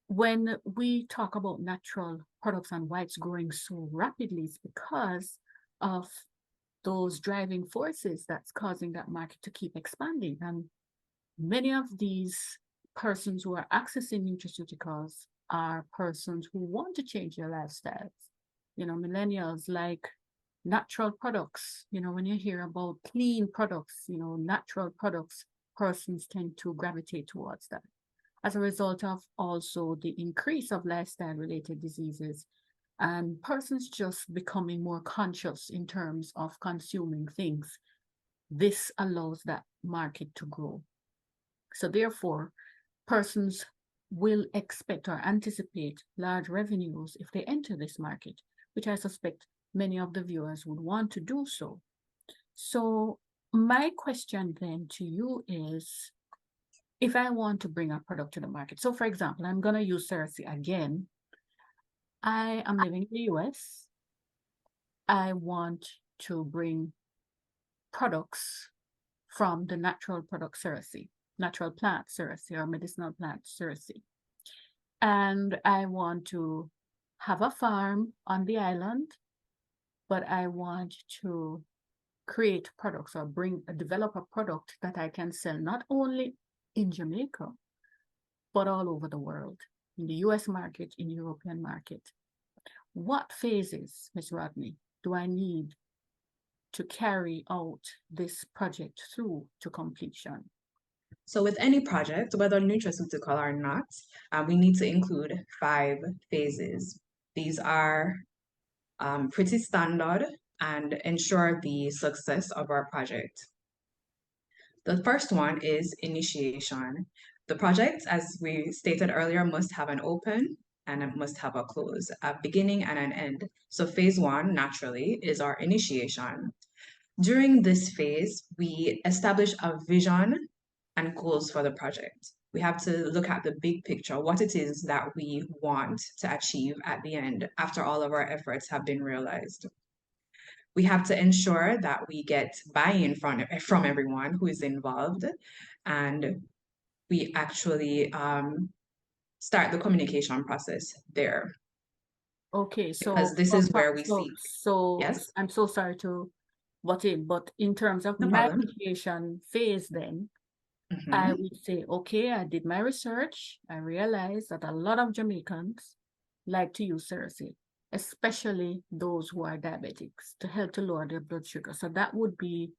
when we talk about natural products and why it's growing so rapidly, it's because of those driving forces that's causing that market to keep expanding. And many of these persons who are accessing nutraceuticals are persons who want to change their lifestyles. You know, millennials like natural products. You know, when you hear about clean products, you know, natural products, persons tend to gravitate towards that. As a result of also the increase of lifestyle-related diseases and persons just becoming more conscious in terms of consuming things, this allows that market to grow. So therefore, persons will expect or anticipate large revenues if they enter this market, which I suspect many of the viewers would want to do so. So my question then to you is, if I want to bring a product to the market, so for example, I'm going to use Cerecy again. I am living in the US. I want to bring products from the natural product Cerecy, natural plant Cerecy or medicinal plant Cerecy. And I want to have a farm on the island, but I want to create products or develop a product that I can sell not only in Jamaica, but all over the world, in the US market, in the European market. What phases, Ms. Rodney, do I need to carry out this project through to completion? So with any project, whether nutraceutical or not, we need to include 5 phases. These are pretty standard and ensure the success of our project. The first one is initiation. The project, as we stated earlier, must have an open and it must have a close, a beginning and an end. So phase 1, naturally, is our initiation. During this phase, we establish a vision and goals for the project. We have to look at the big picture, what it is that we want to achieve at the end after all of our efforts have been realized. We have to ensure that we get buy-in from everyone who is involved, and we actually start the communication process there, Okay, because so this is where we seek. Yes, I'm so sorry to butt in, but in terms of no my problem. application phase, then I Mhm. would say, okay, I did my research. I realized that a lot of Jamaicans like to use Cersei, especially those who are diabetics, to help to lower their blood sugar. So that would be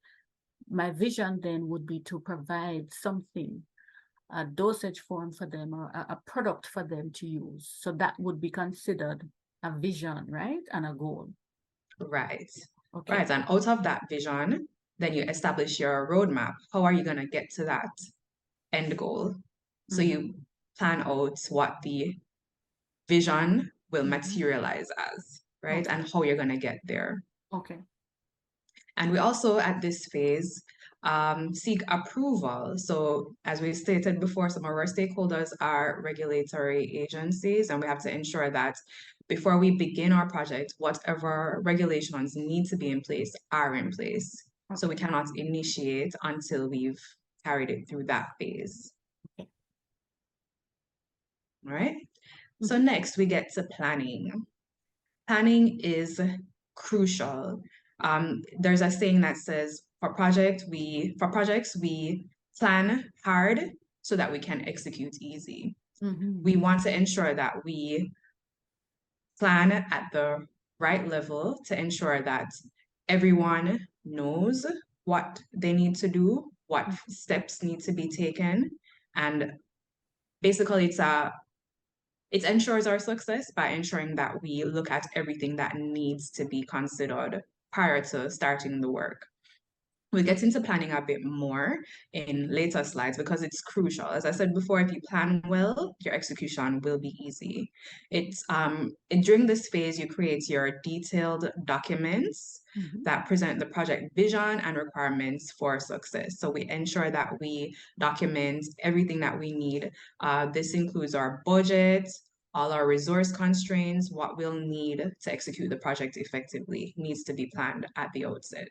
my vision then would be to provide something, a dosage form for them or a product for them to use. So that would be considered a vision, right? And a goal. Right. Okay. Right. And out of that vision, then you establish your roadmap. How are you going to get to that end goal? So you plan out what the vision will materialize as, right? Okay. And how you're going to get there. Okay. And we also, at this phase, seek approval. So, as we stated before, some of our stakeholders are regulatory agencies, and we have to ensure that before we begin our project, whatever regulations need to be in place are in place. So, we Okay. cannot initiate until we've carried it through that phase. Okay. All right. So, next we get to planning. Planning is crucial. There's a saying that says, for projects we plan hard so that we can execute easy. We want to ensure that we plan at the right level to ensure that everyone knows what they need to do, what steps need to be taken, and basically it ensures our success by ensuring that we look at everything that needs to be considered prior to starting the work. We'll get into planning a bit more in later slides because it's crucial. As I said before, if you plan well, your execution will be easy. During this phase, you create your detailed documents that present the project vision and requirements for success. So we ensure that we document everything that we need. This includes our budget, all our resource constraints, what we'll need to execute the project effectively needs to be planned at the outset.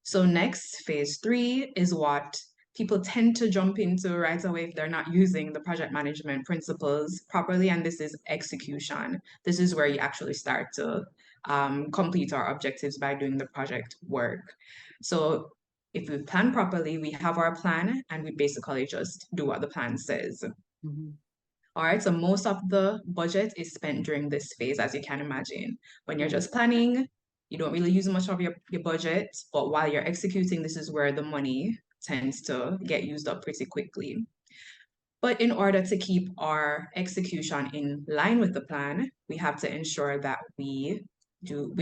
So next, phase 3 is what people tend to jump into right away if they're not using the project management principles properly, and this is execution. This is where you actually start to complete our objectives by doing the project work. So if we plan properly, we have our plan and we basically just do what the plan says. All right, so most of the budget is spent during this phase, as you can imagine. When you're just planning, you don't really use much of your budget, but while you're executing, this is where the money tends to get used up pretty quickly. But in order to keep our execution in line with the plan, we have to ensure that we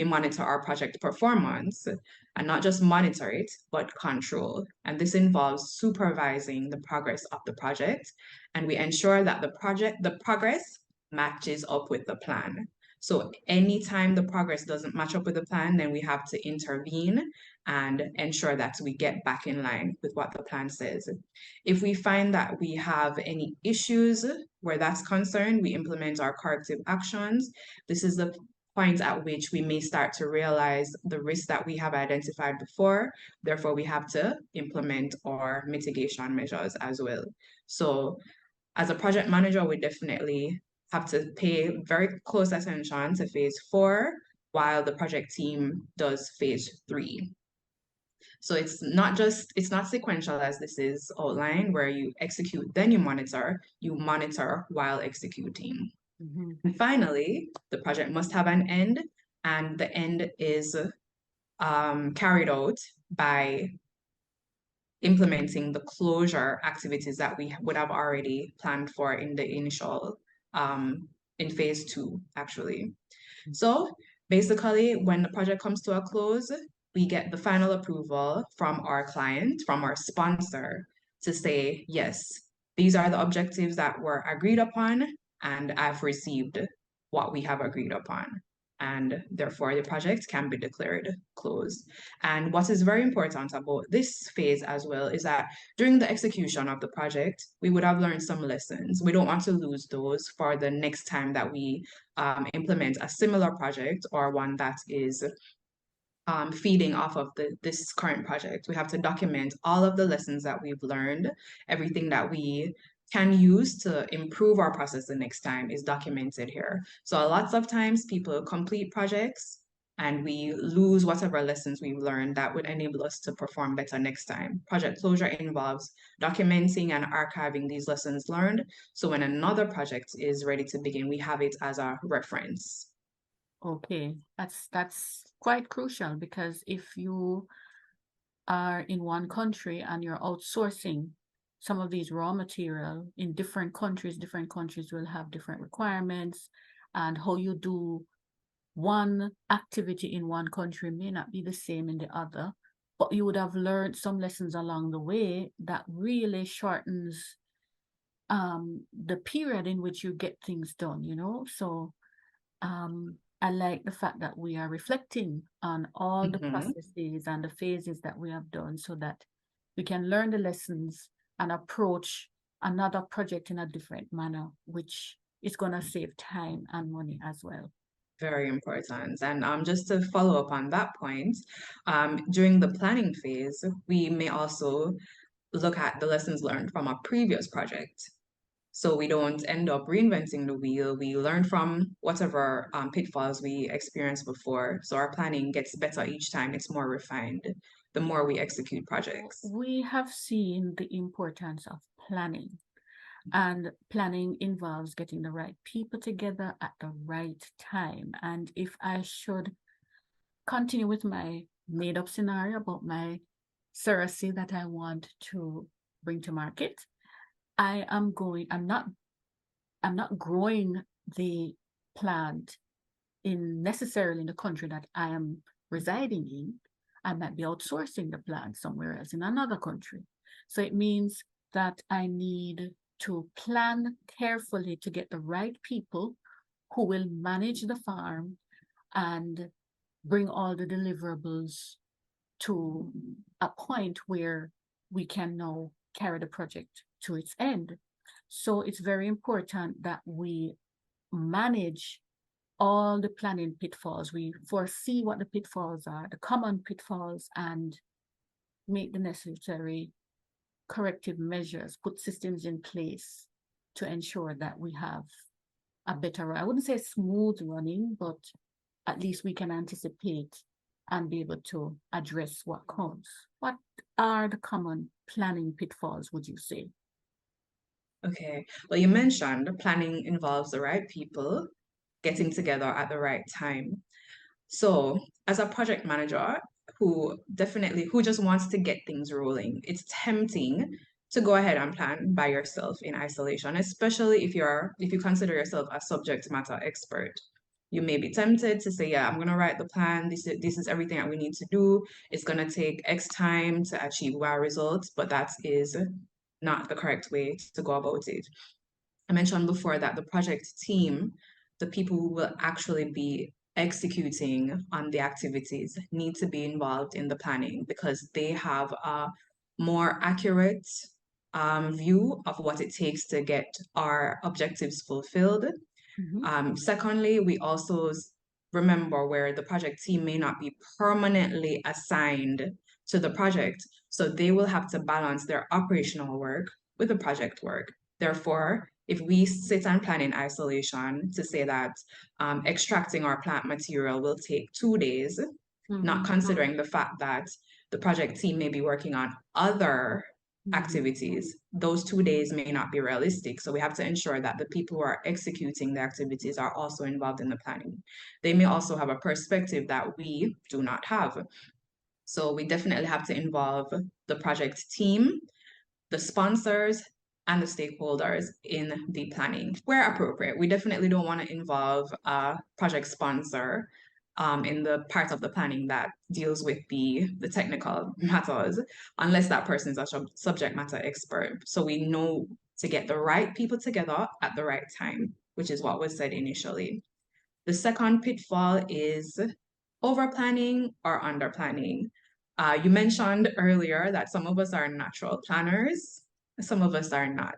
monitor our project performance, and not just monitor it, but control. And this involves supervising the progress of the project, and we ensure that the progress matches up with the plan. So anytime the progress doesn't match up with the plan, then we have to intervene and ensure that we get back in line with what the plan says. If we find that we have any issues where that's concerned, we implement our corrective actions. This is the point at which we may start to realize the risks that we have identified before. Therefore, we have to implement our mitigation measures as well. So as a project manager, we definitely have to pay very close attention to phase 4 while the project team does phase 3. So it's not sequential as this is outlined, where you execute, then you monitor while executing. And finally, the project must have an end, and the end is carried out by implementing the closure activities that we would have already planned for in the initial, in phase 2, actually. So basically, when the project comes to a close, we get the final approval from our client, from our sponsor, to say, yes, these are the objectives that were agreed upon, and I've received what we have agreed upon. and therefore the project can be declared closed. And what is very important about this phase as well is that during the execution of the project, we would have learned some lessons. We don't want to lose those for the next time that we implement a similar project or one that is feeding off of this current project. We have to document all of the lessons that we've learned, everything that we can use to improve our process the next time is documented here. So lots of times people complete projects and we lose whatever lessons we've learned that would enable us to perform better next time. Project closure involves documenting and archiving these lessons learned. So when another project is ready to begin, we have it as a reference. Okay, that's quite crucial, because if you are in one country and you're outsourcing some of these raw material in different countries will have different requirements, and how you do one activity in one country may not be the same in the other, but you would have learned some lessons along the way that really shortens the period in which you get things done, you know? So I like the fact that we are reflecting on all the processes and the phases that we have done, so that we can learn the lessons and approach another project in a different manner, which is going to save time and money as well. Very important. And just to follow up on that point, during the planning phase, we may also look at the lessons learned from a previous project. So we don't end up reinventing the wheel. We learn from whatever pitfalls we experienced before. So our planning gets better each time. It's more refined the more we execute projects. We have seen the importance of planning, and planning involves getting the right people together at the right time. And if I should continue with my made-up scenario about my Cerasee that I want to bring to market, I'm not growing the plant necessarily in the country that I am residing in. I might be outsourcing the plant somewhere else in another country. So it means that I need to plan carefully to get the right people who will manage the farm and bring all the deliverables to a point where we can now carry the project to its end. So it's very important that we manage all the planning pitfalls. We foresee what the pitfalls are, the common pitfalls, and make the necessary corrective measures, put systems in place to ensure that we have a better, I wouldn't say smooth running, but at least we can anticipate and be able to address what comes. What are the common planning pitfalls, would you say? Okay, well, you mentioned planning involves the right people getting together at the right time. So, as a project manager who just wants to get things rolling, it's tempting to go ahead and plan by yourself in isolation, especially if you consider yourself a subject matter expert. You may be tempted to say, yeah, I'm going to write the plan. This is everything that we need to do. It's going to take X time to achieve Y results, but that is not the correct way to go about it. I mentioned before that the project team, the people who will actually be executing on the activities, need to be involved in the planning because they have a more accurate view of what it takes to get our objectives fulfilled. Secondly, we also remember where the project team may not be permanently assigned to the project, so they will have to balance their operational work with the project work. Therefore, if we sit and plan in isolation to say that extracting our plant material will take 2 days, not considering the fact that the project team may be working on other activities, those 2 days may not be realistic. So we have to ensure that the people who are executing the activities are also involved in the planning. They may also have a perspective that we do not have. So we definitely have to involve the project team, the sponsors, and the stakeholders in the planning where appropriate. We definitely don't want to involve a project sponsor in the part of the planning that deals with the technical matters, unless that person is a subject matter expert. So we know to get the right people together at the right time, which is what was said initially. The second pitfall is over planning or under planning. You mentioned earlier that some of us are natural planners, some of us are not.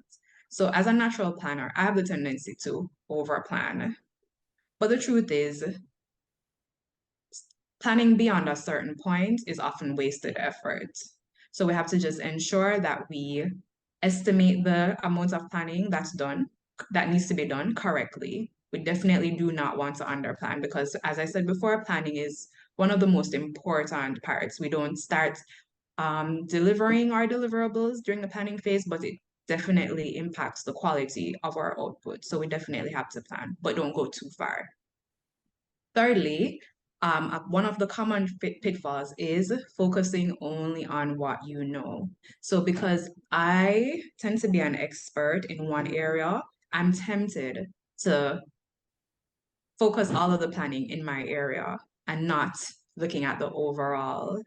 So as a natural planner, I have the tendency to over plan. But the truth is, planning beyond a certain point is often wasted effort. So we have to just ensure that we estimate the amount of planning that needs to be done correctly. We definitely do not want to underplan because, as I said before, planning is one of the most important parts. We don't start delivering our deliverables during the planning phase, but it definitely impacts the quality of our output. So we definitely have to plan, but don't go too far. Thirdly, one of the common pitfalls is focusing only on what you know. So because I tend to be an expert in one area, I'm tempted to focus all of the planning in my area and not looking at the overall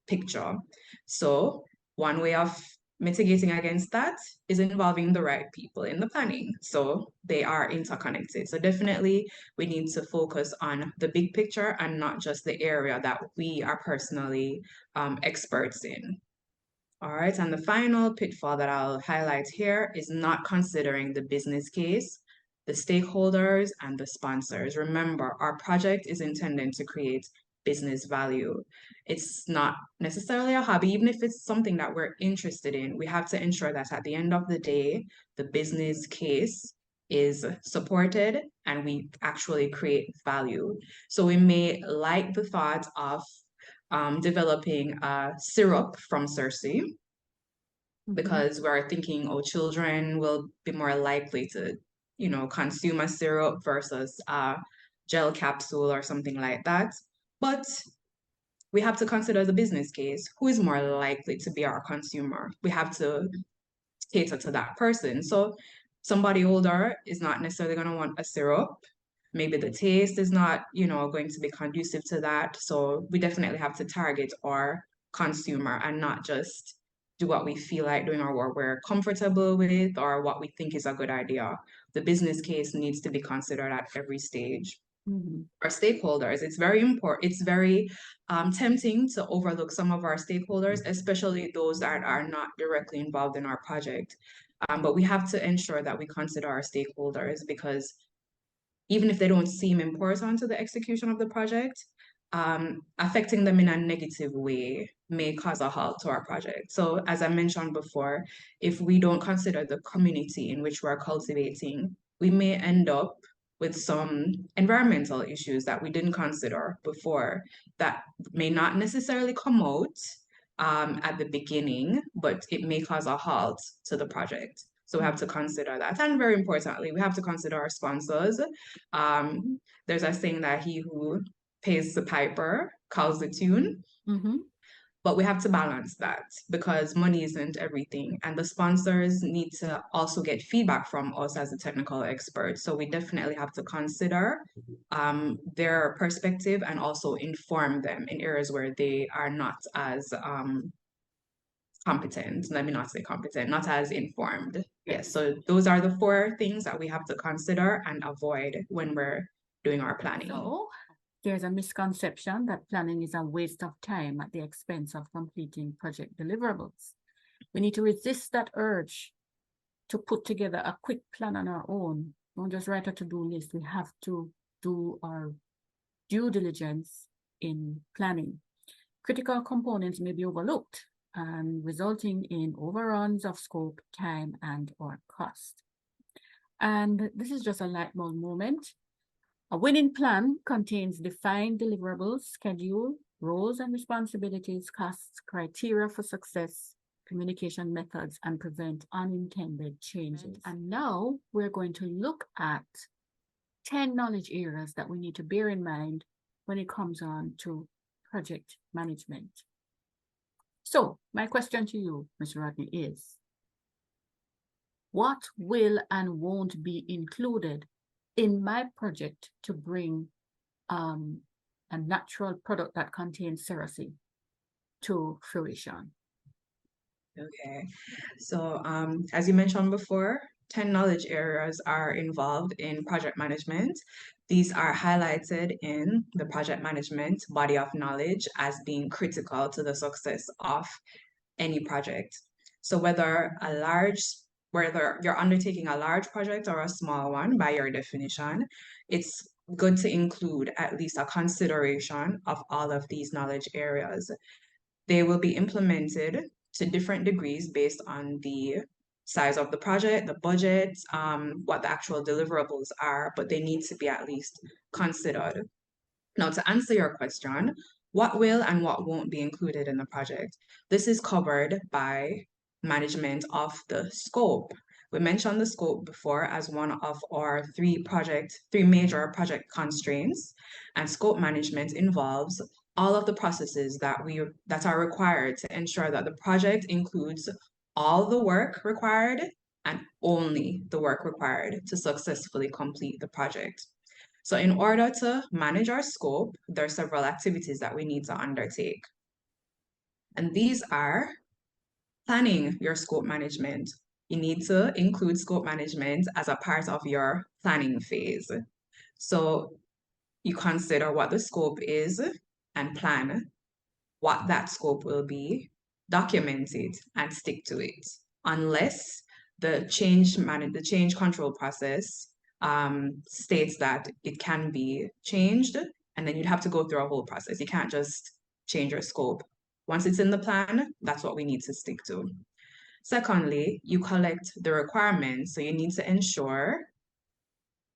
picture. So one way of mitigating against that is involving the right people in the planning. So they are interconnected. So definitely we need to focus on the big picture and not just the area that we are personally experts in. All right, and the final pitfall that I'll highlight here is not considering the business case, the stakeholders, and the sponsors. Remember, our project is intended to create business value. It's not necessarily a hobby, even if it's something that we're interested in. We have to ensure that at the end of the day, the business case is supported and we actually create value. So we may like the thought of developing a syrup from Cersei because we're thinking, oh, children will be more likely to, consume a syrup versus a gel capsule or something like that. But we have to consider the business case. Who is more likely to be our consumer? We have to cater to that person. So somebody older is not necessarily going to want a syrup. Maybe the taste is not, going to be conducive to that. So we definitely have to target our consumer and not just do what we feel like doing or what we're comfortable with or what we think is a good idea. The business case needs to be considered at every stage. Our stakeholders, it's very important. It's very tempting to overlook some of our stakeholders, especially those that are not directly involved in our project. But we have to ensure that we consider our stakeholders because even if they don't seem important to the execution of the project, affecting them in a negative way may cause a halt to our project. So as I mentioned before, if we don't consider the community in which we're cultivating, we may end up with some environmental issues that we didn't consider before that may not necessarily come out at the beginning, but it may cause a halt to the project. So we have to consider that. And very importantly, we have to consider our sponsors. There's a saying that he who pays the piper calls the tune. But we have to balance that because money isn't everything. And the sponsors need to also get feedback from us as a technical expert. So we definitely have to consider their perspective and also inform them in areas where they are not as competent. Let me not say competent, not as informed. Yes. So those are the 4 things that we have to consider and avoid when we're doing our planning. So there's a misconception that planning is a waste of time at the expense of completing project deliverables. We need to resist that urge to put together a quick plan on our own. Don't just write a to-do list. We have to do our due diligence in planning. Critical components may be overlooked and resulting in overruns of scope, time, and/or cost. And this is just a light bulb moment. A winning plan contains defined deliverables, schedule, roles and responsibilities, costs, criteria for success, communication methods, and prevent unintended changes. And now we're going to look at 10 knowledge areas that we need to bear in mind when it comes on to project management. So my question to you, Ms. Rodney, is what will and won't be included in my project to bring a natural product that contains Cersei to fruition? Okay, so as you mentioned before, 10 knowledge areas are involved in project management. These are highlighted in the project management body of knowledge as being critical to the success of any project. So whether you're undertaking a large project or a small one, by your definition, it's good to include at least a consideration of all of these knowledge areas. They will be implemented to different degrees based on the size of the project, the budget, what the actual deliverables are, but they need to be at least considered. Now, to answer your question, what will and what won't be included in the project? This is covered by management of the scope. We mentioned the scope before as one of our three major project constraints, and scope management involves all of the processes that are required to ensure that the project includes all the work required and only the work required to successfully complete the project. So in order to manage our scope, there are several activities that we need to undertake. And these are planning your scope management. You need to include scope management as a part of your planning phase. So you consider what the scope is and plan what that scope will be, document it, and stick to it, unless the change control process states that it can be changed, and then you'd have to go through a whole process. You can't just change your scope. Once it's in the plan, that's what we need to stick to. Secondly, you collect the requirements. So you need to ensure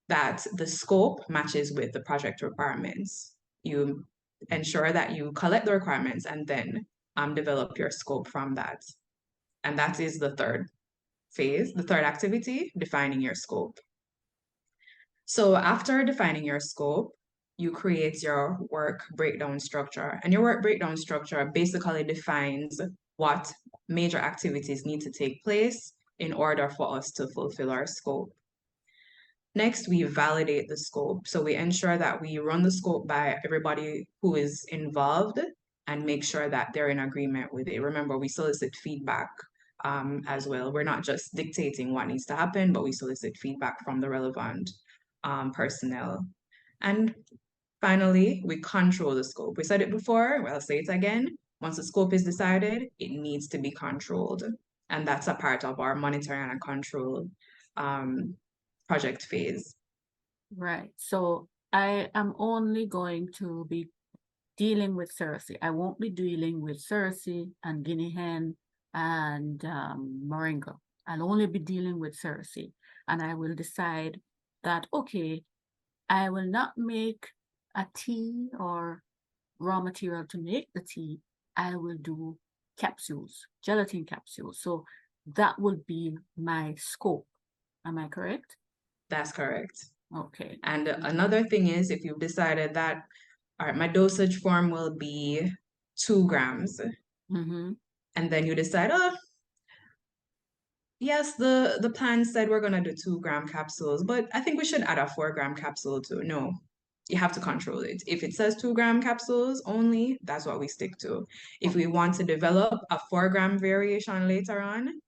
that the scope matches with the project requirements. You ensure that you collect the requirements and then develop your scope from that. And that is the third phase, the third activity, defining your scope. So after defining your scope, you create your work breakdown structure. And your work breakdown structure basically defines what major activities need to take place in order for us to fulfill our scope. Next, we validate the scope. So we ensure that we run the scope by everybody who is involved and make sure that they're in agreement with it. Remember, we solicit feedback as well. We're not just dictating what needs to happen, but we solicit feedback from the relevant personnel. And finally, we control the scope. We said it before, well, I'll say it again. Once the scope is decided, it needs to be controlled. And that's a part of our monitoring and control project phase. Right. So I am only going to be dealing with Cersei. I won't be dealing with Cersei and Guinea Hen and Moringa. I'll only be dealing with Cersei. And I will decide that, okay, I will not make a tea or raw material to make the tea. I will do capsules, gelatin capsules. So that will be my scope. Am I correct? That's correct. Okay. And another thing is, if you've decided that, all right, my dosage form will be 2 grams, and then you decide, oh, yes, the plan said we're gonna do 2-gram capsules, but I think we should add a 4-gram capsule too. No, you have to control it. If it says 2-gram capsules only, that's what we stick to. If we want to develop a 4-gram variation later on,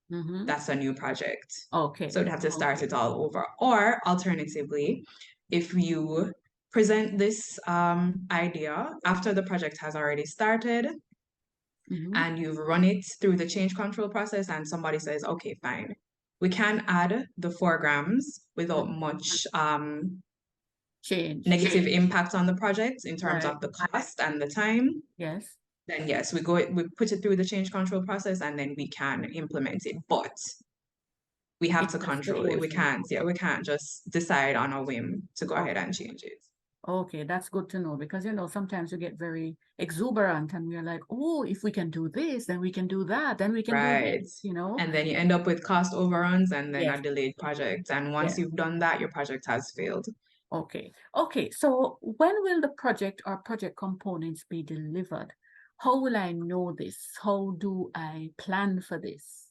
that's a new project. Okay. So we'd have to start it all over. Or alternatively, if you present this idea after the project has already started, and you've run it through the change control process, and somebody says, okay, fine, we can add the 4 grams without much negative impact on the project in terms of the cost and the time. Yes. Then yes, we put it through the change control process, and then we can implement it. But we have to control it. We can't just decide on a whim to go ahead and change it. Okay, that's good to know, because sometimes you get very exuberant and we're like, oh, if we can do this, then we can do that, then we can do this, And then you end up with cost overruns and then a delayed project. And once you've done that, your project has failed. Okay. So when will the project or project components be delivered? How will I know this? How do I plan for this?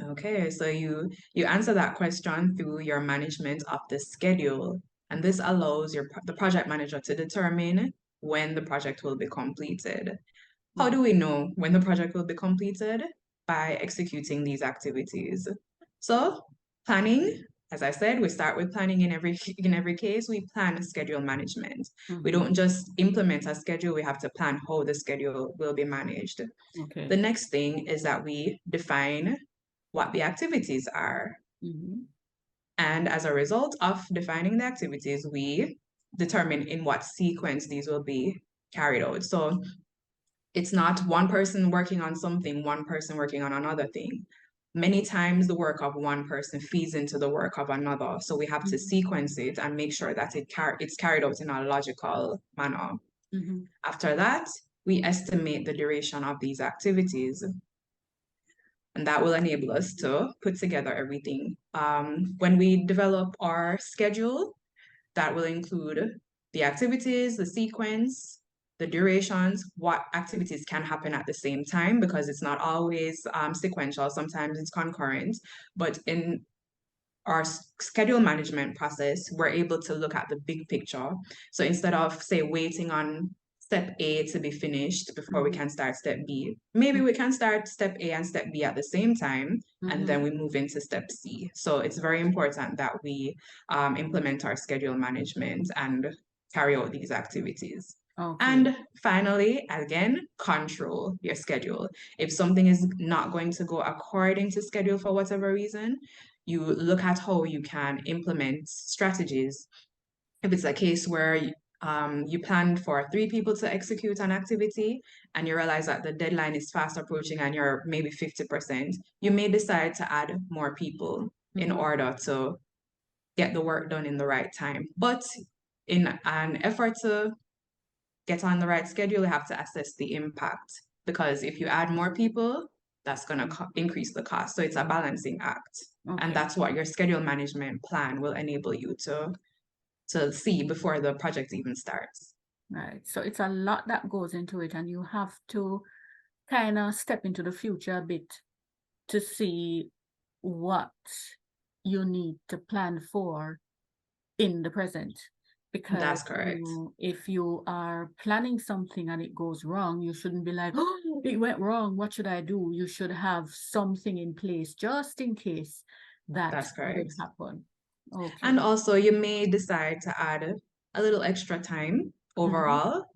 Okay, so you answer that question through your management of the schedule. And this allows the project manager to determine when the project will be completed. How do we know when the project will be completed? By executing these activities. So planning as I said, we start with planning in every case. We plan schedule management. We don't just implement a schedule. We have to plan how the schedule will be managed. Okay. The next thing is that we define what the activities are. And as a result of defining the activities, we determine in what sequence these will be carried out. So it's not one person working on something, one person working on another thing. Many times the work of one person feeds into the work of another. So we have to sequence it and make sure that it's carried out in a logical manner. After that, we estimate the duration of these activities. And that will enable us to put together everything. When we develop our schedule, that will include the activities, the sequence, the durations, what activities can happen at the same time, because it's not always sequential, sometimes it's concurrent. But in our schedule management process, we're able to look at the big picture. So instead of, say, waiting on step A to be finished before we can start step B, maybe we can start step A and step B at the same time, and then we move into step C. So it's very important that we implement our schedule management and carry out these activities. Okay. And finally, again, control your schedule. If something is not going to go according to schedule for whatever reason, you look at how you can implement strategies. If it's a case where you planned for 3 people to execute an activity and you realize that the deadline is fast approaching and you're maybe 50%, you may decide to add more people in order to get the work done in the right time. But in an effort to get on the right schedule, you have to assess the impact, because if you add more people, that's going to increase the cost. So it's a balancing act. And that's what your schedule management plan will enable you to see before the project even starts. Right. So it's a lot that goes into it, and you have to kind of step into the future a bit to see what you need to plan for in the present. Because that's correct. If you are planning something and it goes wrong, you shouldn't be like, oh, it went wrong, what should I do? You should have something in place just in case that's correct. could happen. Okay. And also you may decide to add a little extra time overall,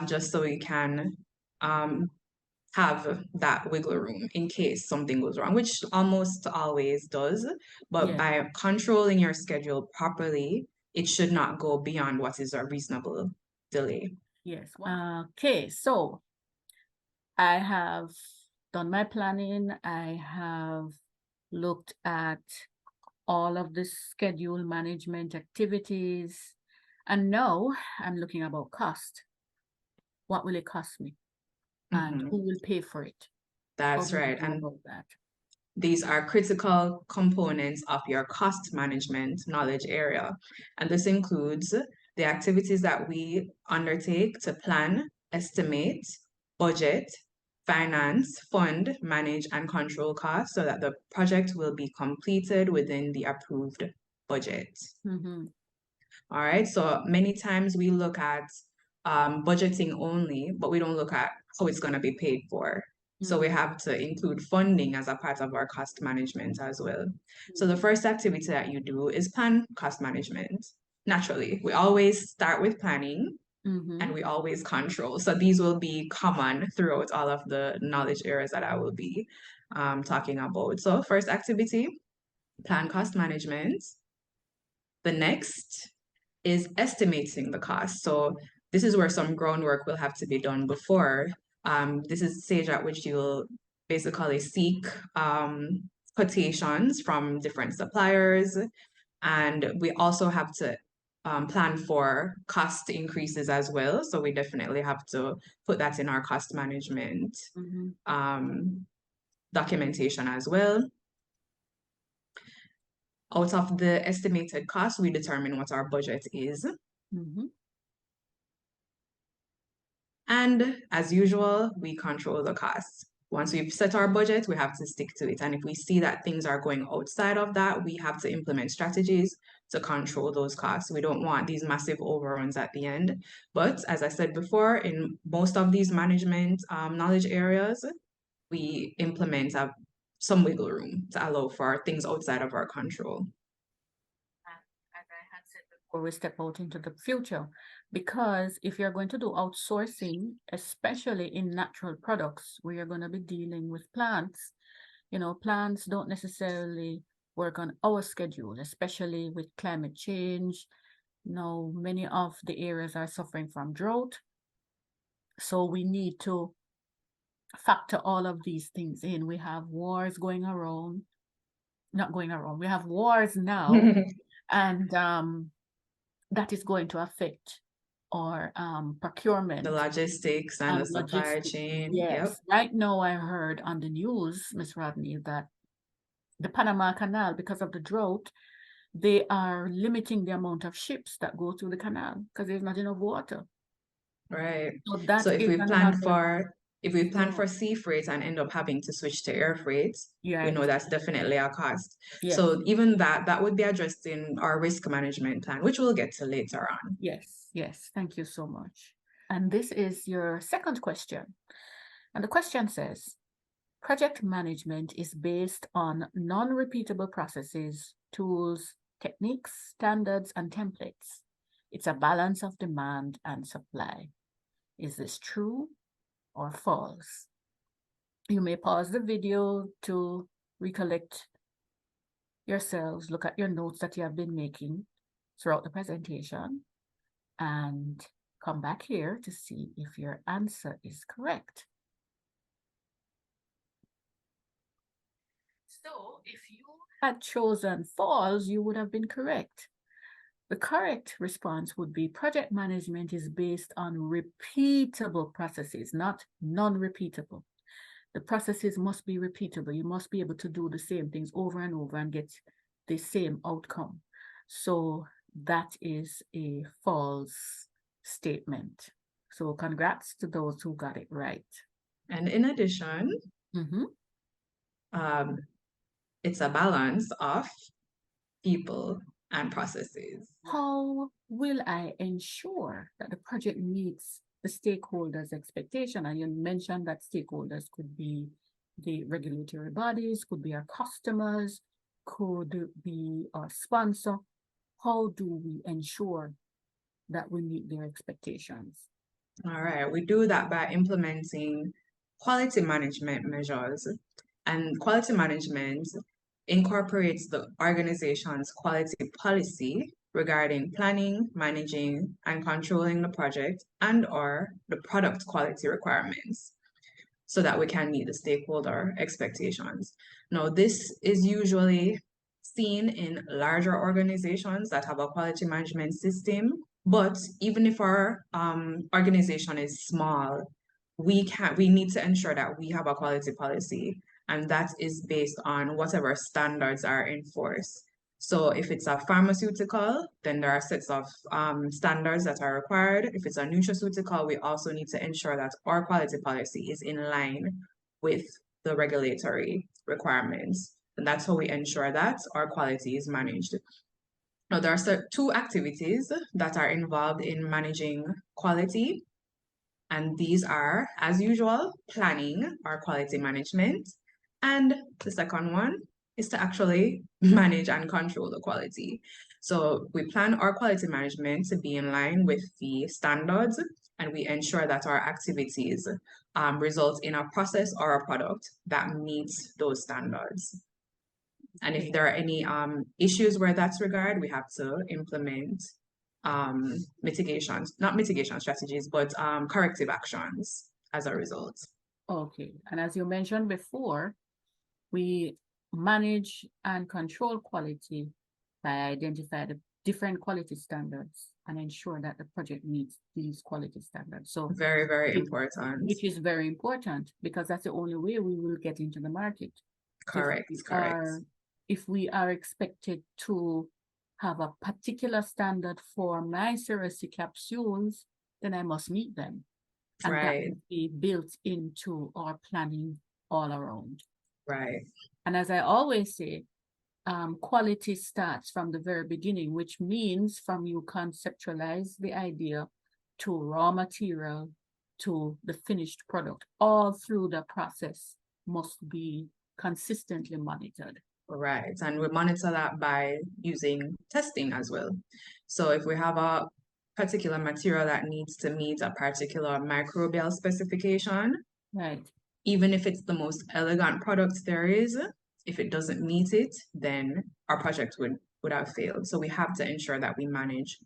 just so you can have that wiggle room in case something goes wrong, which almost always does. But by controlling your schedule properly, it should not go beyond what is a reasonable delay. Yes. Okay, so I have done my planning. I have looked at all of the schedule management activities, and now I'm looking about cost. What will it cost me? And who will pay for it? That's right. And these are critical components of your cost management knowledge area. And this includes the activities that we undertake to plan, estimate, budget, finance, fund, manage, and control costs so that the project will be completed within the approved budget. All right, so many times we look at budgeting only, but we don't look at how it's going to be paid for. So we have to include funding as a part of our cost management as well. So the first activity that you do is plan cost management. Naturally, we always start with planning and we always control. So these will be common throughout all of the knowledge areas that I will be talking about. So first activity, plan cost management. The next is estimating the cost. So this is where some groundwork will have to be done before. This is the stage at which you'll basically seek quotations from different suppliers. And we also have to plan for cost increases as well. So we definitely have to put that in our cost management documentation as well. Out of the estimated cost, we determine what our budget is. And as usual, we control the costs. Once we've set our budget, we have to stick to it. And if we see that things are going outside of that, we have to implement strategies to control those costs. We don't want these massive overruns at the end. But as I said before, in most of these management knowledge areas, we implement some wiggle room to allow for things outside of our control. before we step out into the future. Because if you're going to do outsourcing, especially in natural products where you're going to be dealing with plants, plants don't necessarily work on our schedule, especially with climate change. Many of the areas are suffering from drought. So we need to factor all of these things in. We have wars going around, not going around, we have wars now, and that is going to affect our procurement. The logistics and the supply logistics. chain. Yes. Yep. Right now, I heard on the news, Ms. Rodney, that the Panama Canal, because of the drought, they are limiting the amount of ships that go through the canal because there's not enough water. Right. So that So if is we plan another. for sea freight and end up having to switch to air freight, we know Right. that's definitely a cost. Yes. So even that would be addressed in our risk management plan, which we'll get to later on. Yes. Thank you so much. And this is your second question. And the question says, project management is based on non-repeatable processes, tools, techniques, standards, and templates. It's a balance of demand and supply. Is this true or false? You may pause the video to recollect yourselves, look at your notes that you have been making throughout the presentation, and come back here to see if your answer is correct. So if you had chosen false, you would have been correct. The correct response would be project management is based on repeatable processes, not non-repeatable. The processes must be repeatable. You must be able to do the same things over and over and get the same outcome. So that is a false statement. So congrats to those who got it right. And in addition, it's a balance of people and processes. How will I ensure that the project meets the stakeholders' expectation? And you mentioned that stakeholders could be the regulatory bodies, could be our customers, could be our sponsor. How do we ensure that we meet their expectations? All right, we do that by implementing quality management measures. And quality management incorporates the organization's quality policy regarding planning, managing, and controlling the project and/or the product quality requirements so that we can meet the stakeholder expectations. Now, this is usually seen in larger organizations that have a quality management system, but even if our organization is small, we need to ensure that we have a quality policy, and that is based on whatever standards are in force. So if it's a pharmaceutical, then there are sets of standards that are required. If it's a nutraceutical, we also need to ensure that our quality policy is in line with the regulatory requirements. And that's how we ensure that our quality is managed. Now, there are two activities that are involved in managing quality. And these are, as usual, planning or quality management. And the second one is to actually manage and control the quality. So we plan our quality management to be in line with the standards, and we ensure that our activities result in a process or a product that meets those standards. And if there are any issues where that's regard, we have to implement not mitigation strategies, but corrective actions as a result. Okay. And as you mentioned before, we manage and control quality by identifying the different quality standards and ensure that the project meets these quality standards. So very, very important. Which is very important because that's the only way we will get into the market. Correct. If we are expected to have a particular standard for my Serasi capsules, then I must meet them. And that will be built into our planning all around. Right. And as I always say, quality starts from the very beginning, which means from you conceptualize the idea to raw material to the finished product, all through the process must be consistently monitored. Right. And we monitor that by using testing as well. So if we have a particular material that needs to meet a particular microbial specification, Right. even if it's the most elegant product there is, if it doesn't meet it, then our project would have failed. So we have to ensure that we manage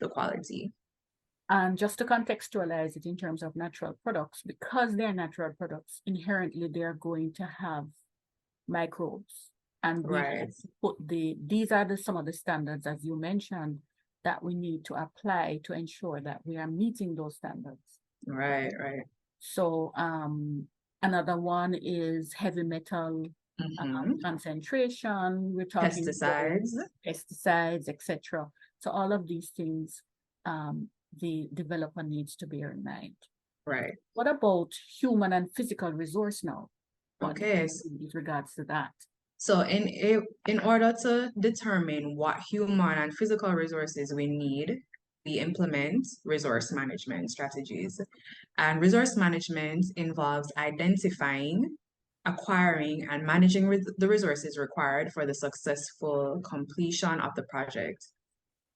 the quality. And just to contextualize it in terms of natural products, because they're natural products, inherently they're going to have microbes. And we have Right. to put these are some of the standards, as you mentioned, that we need to apply to ensure that we are meeting those standards. Right, right. So another one is heavy metal concentration. We're talking about pesticides, etc. So all of these things the developer needs to bear in mind. Right. What about human and physical resource now? Okay. With regards to that. So in order to determine what human and physical resources we need, we implement resource management strategies. And resource management involves identifying, acquiring, and managing the resources required for the successful completion of the project.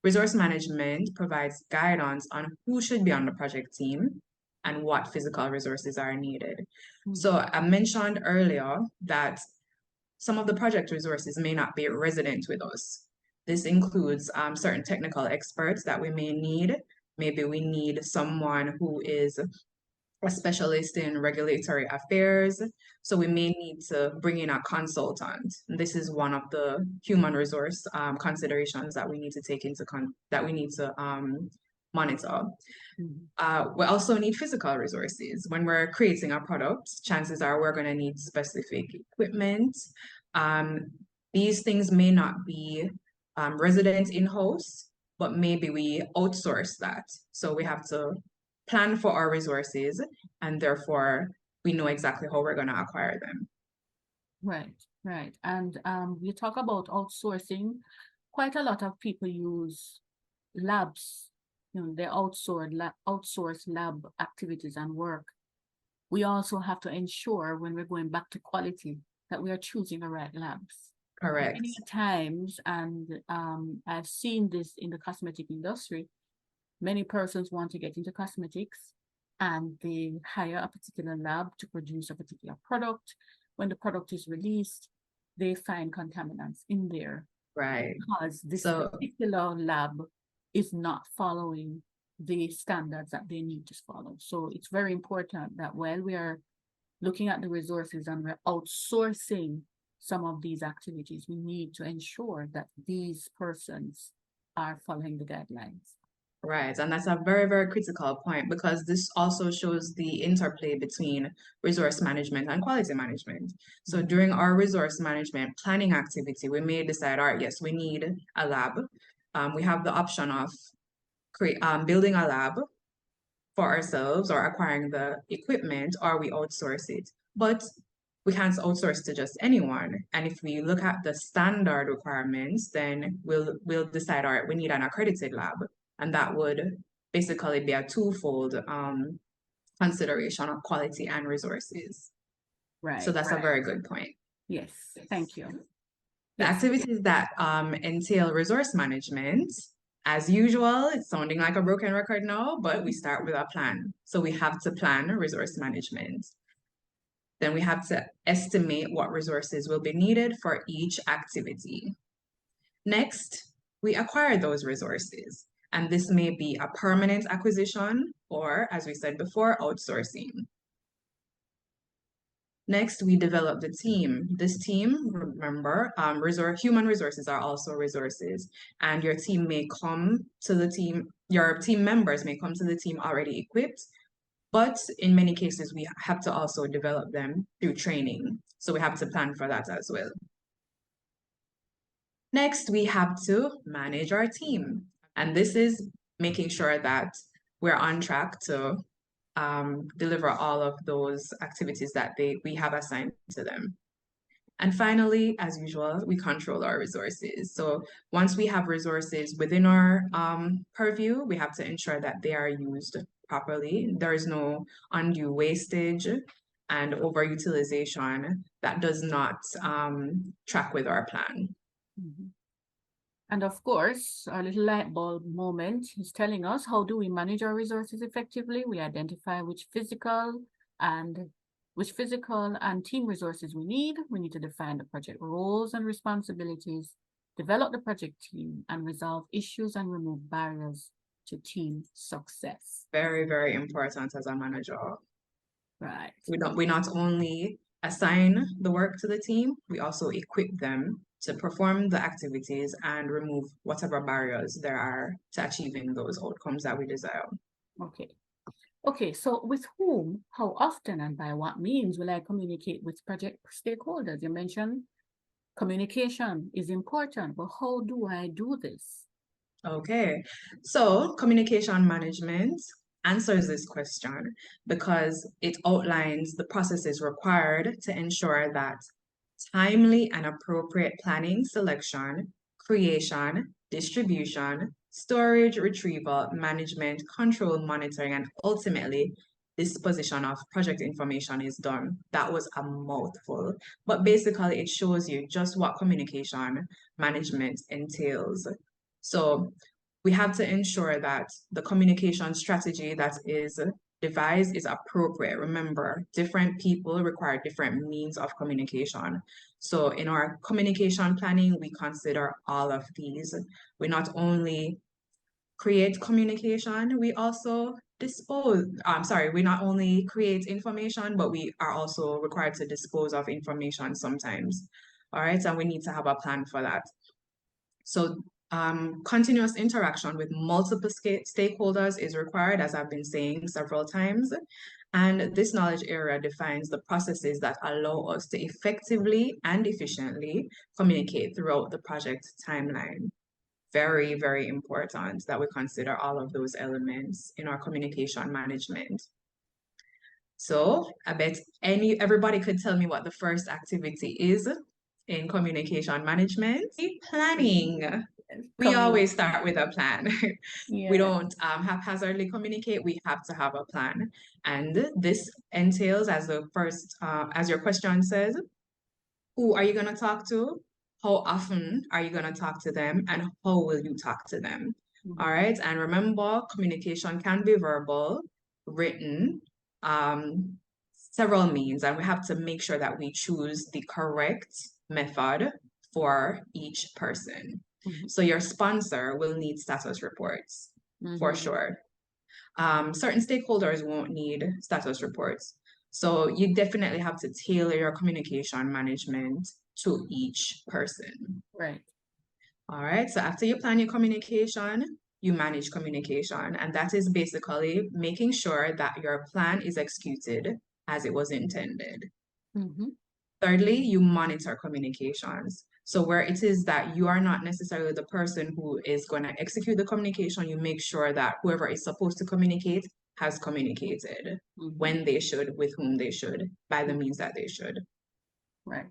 Resource management provides guidance on who should be on the project team and what physical resources are needed. Mm-hmm. So I mentioned earlier that some of the project resources may not be resident with us. This includes certain technical experts that we may need. Maybe we need someone who is a specialist in regulatory affairs. So we may need to bring in a consultant. This is one of the human resource considerations that we need to take into monitor. We also need physical resources. When we're creating a product, chances are we're going to need specific equipment. These things may not be resident in-house, but maybe we outsource that. So we have to plan for our resources, and therefore we know exactly how we're going to acquire them. Right, right. And you talk about outsourcing. Quite a lot of people use labs. They outsource lab activities and work. We also have to ensure when we're going back to quality that we are choosing the right labs. Correct. Many times, and I've seen this in the cosmetic industry, many persons want to get into cosmetics and they hire a particular lab to produce a particular product. When the product is released, they find contaminants in there. Right. Because this particular lab is not following the standards that they need to follow. So it's very important that while we are looking at the resources and we're outsourcing some of these activities, we need to ensure that these persons are following the guidelines. Right. And that's a very, very critical point, because this also shows the interplay between resource management and quality management. So during our resource management planning activity, we may decide, all right, yes, we need a lab. We have the option of building a lab for ourselves or acquiring the equipment, or we outsource it. But we can't outsource to just anyone. And if we look at the standard requirements, then we'll decide, all right, we need an accredited lab. And that would basically be a twofold consideration of quality and resources. Right. So that's a very good point. Yes, thank you. The activities that entail resource management, as usual, it's sounding like a broken record now, but we start with a plan. So we have to plan resource management. Then we have to estimate what resources will be needed for each activity. Next, we acquire those resources. And this may be a permanent acquisition or, as we said before, outsourcing. Next, we develop the team. This team, remember, human resources are also resources, and your team may come to the team, your team members may come to the team already equipped, but in many cases, we have to also develop them through training. So we have to plan for that as well. Next, we have to manage our team. And this is making sure that we're on track to deliver all of those activities that we have assigned to them. And finally, as usual, we control our resources. So once we have resources within our purview, we have to ensure that they are used properly. There is no undue wastage, and overutilization that does not track with our plan. Mhm. And of course, our little light bulb moment is telling us, how do we manage our resources effectively? We identify which physical and team resources we need. We need to define the project roles and responsibilities, develop the project team, and resolve issues and remove barriers to team success. Very, very important as a manager. Right. We not only assign the work to the team, we also equip them to perform the activities and remove whatever barriers there are to achieving those outcomes that we desire. Okay. Okay, so with whom, how often, and by what means will I communicate with project stakeholders? You mentioned communication is important, but how do I do this? Okay, so communication management answers this question because it outlines the processes required to ensure that timely and appropriate planning, selection, creation, distribution, storage, retrieval, management, control, monitoring, and ultimately disposition of project information is done. That was a mouthful, but basically it shows you just what communication management entails. So we have to ensure that the communication strategy that is devised is appropriate. Remember, different people require different means of communication. So in our communication planning, we consider all of these. We not only create communication, we also we not only create information, but we are also required to dispose of information sometimes. All right, and we need to have a plan for that. So continuous interaction with multiple stakeholders is required, as I've been saying several times. And this knowledge area defines the processes that allow us to effectively and efficiently communicate throughout the project timeline. Very, very important that we consider all of those elements in our communication management. So I bet everybody could tell me what the first activity is in communication management. Planning. We always start with a plan. We don't haphazardly communicate. We have to have a plan. And this entails, as the first, as your question says, who are you going to talk to? How often are you going to talk to them? And how will you talk to them? All right. And remember, communication can be verbal, written, several means, and we have to make sure that we choose the correct method for each person. So your sponsor will need status reports for sure. Certain stakeholders won't need status reports. So you definitely have to tailor your communication management to each person. Right. All right. So after you plan your communication, you manage communication. And that is basically making sure that your plan is executed as it was intended. Thirdly, you monitor communications. So where it is that you are not necessarily the person who is going to execute the communication, you make sure that whoever is supposed to communicate has communicated when they should, with whom they should, by the means that they should. Right.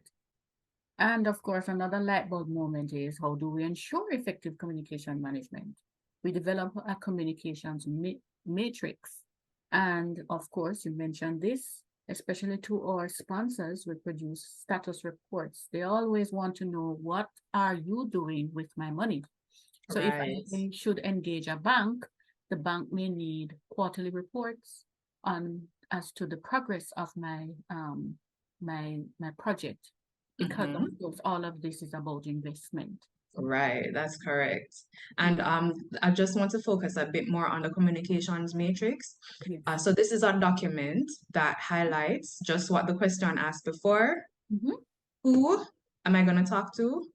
And of course, another light bulb moment is, how do we ensure effective communication management? We develop a communications matrix. And of course, you mentioned this, especially to our sponsors, we produce status reports. They always want to know, what are you doing with my money? So if I should engage a bank, the bank may need quarterly reports on as to the progress of my my project, because of course all of this is about investment. Right, that's correct. And I just want to focus a bit more on the communications matrix. Yes. So this is a document that highlights just what the question asked before. Who am I going to talk to?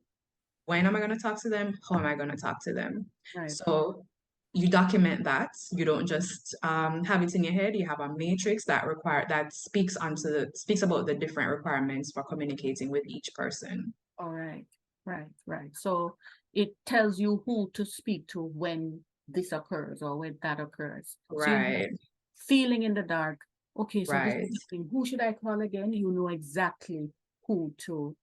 When am I going to talk to them? How am I going to talk to them? Right. So you document that. You don't just have it in your head. You have a matrix that speaks about the different requirements for communicating with each person. All right. Right. So it tells you who to speak to when this occurs or when that occurs. Right. So feeling in the dark. Okay, so right. This is happening. Who should I call again? You know exactly who to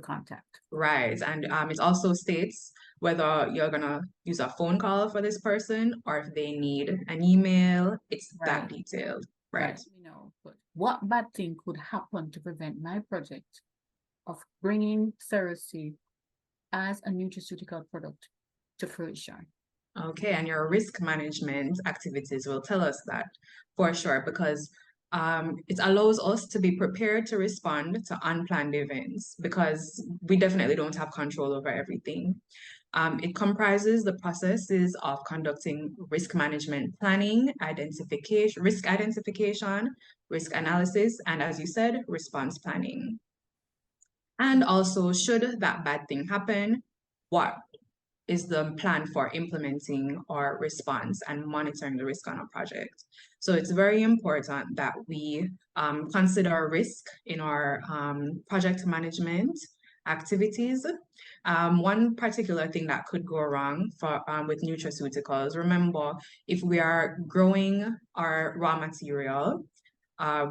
contact. Right. And it also states whether you're gonna use a phone call for this person or if they need an email. It's that detailed. Right. Let me know, but what bad thing could happen to prevent my project of bringing Cerecy as a nutraceutical product to fruition? Okay, and your risk management activities will tell us that for sure, because it allows us to be prepared to respond to unplanned events because we definitely don't have control over everything. It comprises the processes of conducting risk management planning, risk identification, risk analysis, and as you said, response planning. And also, should that bad thing happen, what is the plan for implementing our response and monitoring the risk on a project? So it's very important that we consider risk in our project management activities. One particular thing that could go wrong for with nutraceuticals, remember, if we are growing our raw material,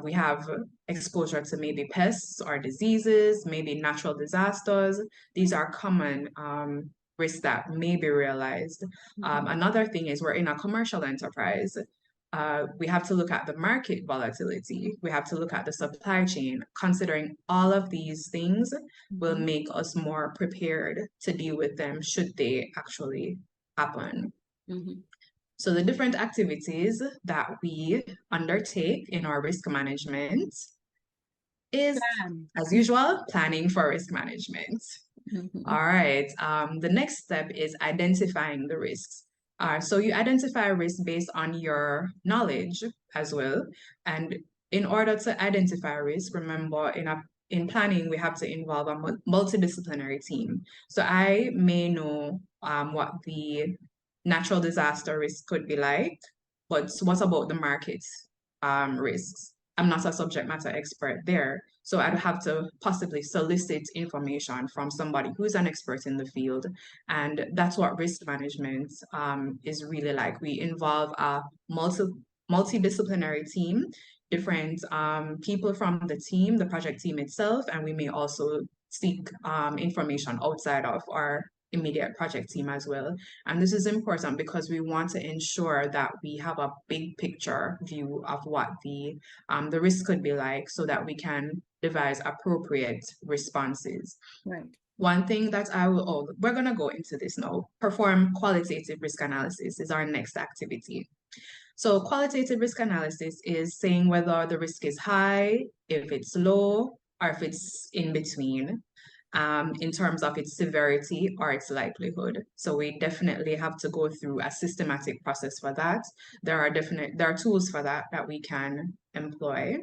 we have exposure to maybe pests or diseases, maybe natural disasters. These are common risks that may be realized. Another thing is we're in a commercial enterprise. We have to look at the market volatility. We have to look at the supply chain. Considering all of these things will make us more prepared to deal with them should they actually happen. So the different activities that we undertake in our risk management is, as usual, planning for risk management. All right. The next step is identifying the risks. So you identify risk based on your knowledge as well. And in order to identify risk, remember in planning, we have to involve a multidisciplinary team. So I may know what the natural disaster risk could be like, but what about the market risks? I'm not a subject matter expert there. So I'd have to possibly solicit information from somebody who's an expert in the field. And that's what risk management is really like. We involve a multidisciplinary team, different people from the team, the project team itself, and we may also seek information outside of our immediate project team as well. And this is important because we want to ensure that we have a big picture view of what the risk could be like so that we can devise appropriate responses. Right. One thing that we're going to go into this now. Perform qualitative risk analysis is our next activity. So qualitative risk analysis is saying whether the risk is high, if it's low, or if it's in between. In terms of its severity or its likelihood. So we definitely have to go through a systematic process for that. There are tools for that we can employ.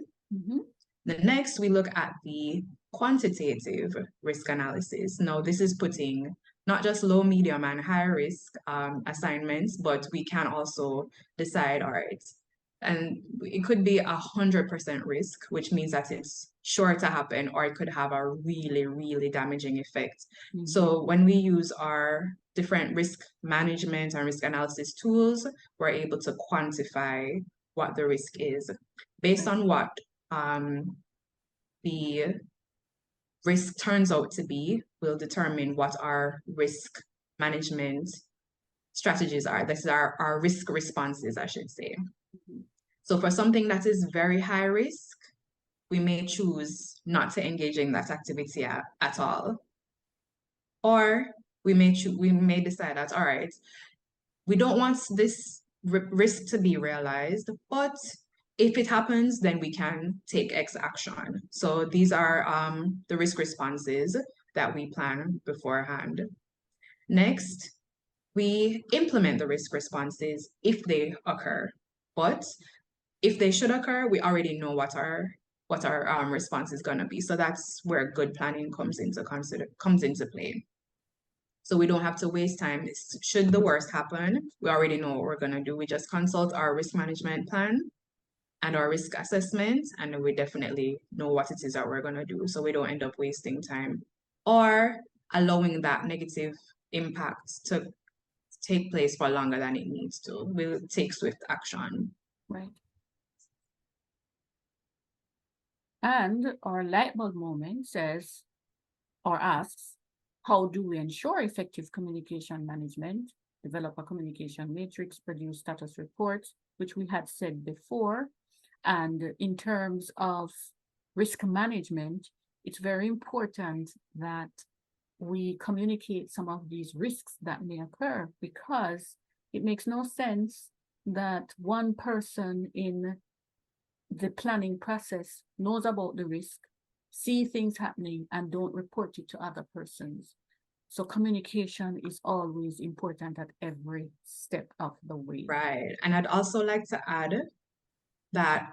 The next, we look at the quantitative risk analysis. Now, this is putting not just low, medium, and high risk assignments, but we can also decide, all right, and it could be 100% risk, which means that it's sure to happen, or it could have a really, really damaging effect. So when we use our different risk management and risk analysis tools, we're able to quantify what the risk is. Based on what the risk turns out to be, will determine what our risk management strategies are. This is our risk responses, I should say. So for something that is very high risk, we may choose not to engage in that activity at all. Or we may decide that, all right, we don't want this risk to be realized, but if it happens, then we can take X action. So these are the risk responses that we plan beforehand. Next, we implement the risk responses if they occur. But if they should occur, we already know what our response is going to be. So that's where good planning comes into play. So we don't have to waste time. Should the worst happen, we already know what we're going to do. We just consult our risk management plan and our risk assessment, and we definitely know what it is that we're going to do. So we don't end up wasting time or allowing that negative impact to take place for longer than it needs to. We'll take swift action. Right. And our light bulb moment says or asks, how do we ensure effective communication management, develop a communication matrix, produce status reports, which we had said before, And in terms of risk management, it's very important that we communicate some of these risks that may occur, because it makes no sense that one person in the planning process knows about the risk, see things happening, and don't report it to other persons. So communication is always important at every step of the way. Right. And I'd also like to add that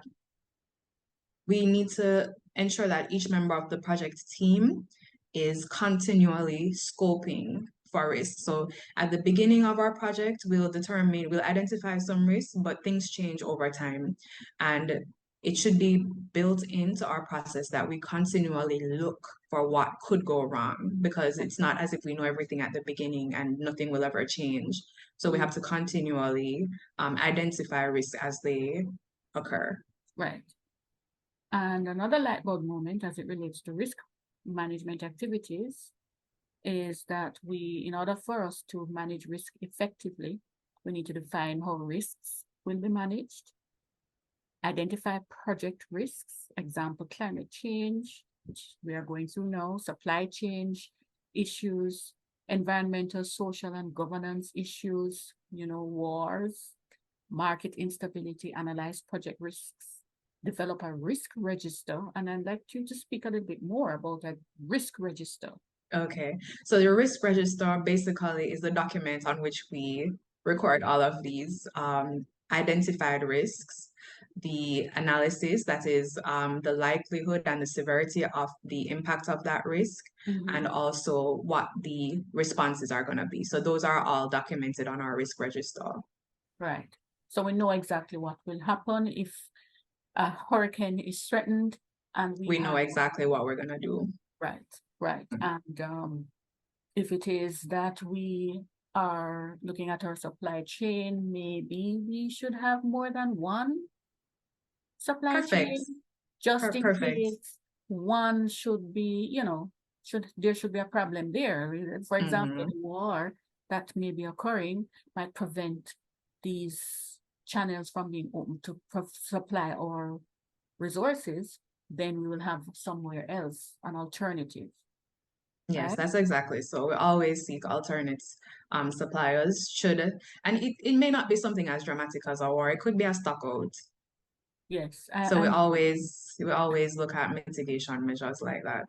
we need to ensure that each member of the project team is continually scoping for risks. So at the beginning of our project, we'll identify some risks, but things change over time. And it should be built into our process that we continually look for what could go wrong, because it's not as if we know everything at the beginning and nothing will ever change. So we have to continually identify risks as they occur. Right. And another light bulb moment as it relates to risk management activities is that in order for us to manage risk effectively, we need to define how risks will be managed, identify project risks, example, climate change, which we are going through now, supply chain issues, environmental, social, and governance issues, wars, market instability, analyze project risks, develop a risk register. And I'd like you to speak a little bit more about a risk register. Okay, so the risk register basically is the document on which we record all of these identified risks, the analysis, that is the likelihood and the severity of the impact of that risk, and also what the responses are going to be. So those are all documented on our risk register. Right. So we know exactly what will happen if a hurricane is threatened, and we know exactly what we're going to do. Right, right. And if it is that we are looking at our supply chain, maybe we should have more than one supply chain, just in case one should be, there should be a problem there. For example, the war that may be occurring might prevent these channels from being open to supply our resources. Then we will have somewhere else an alternative. Yes, right? That's exactly. So we always seek alternate suppliers and it may not be something as dramatic as a war. It could be a stock out. Yes. So we always look at mitigation measures like that.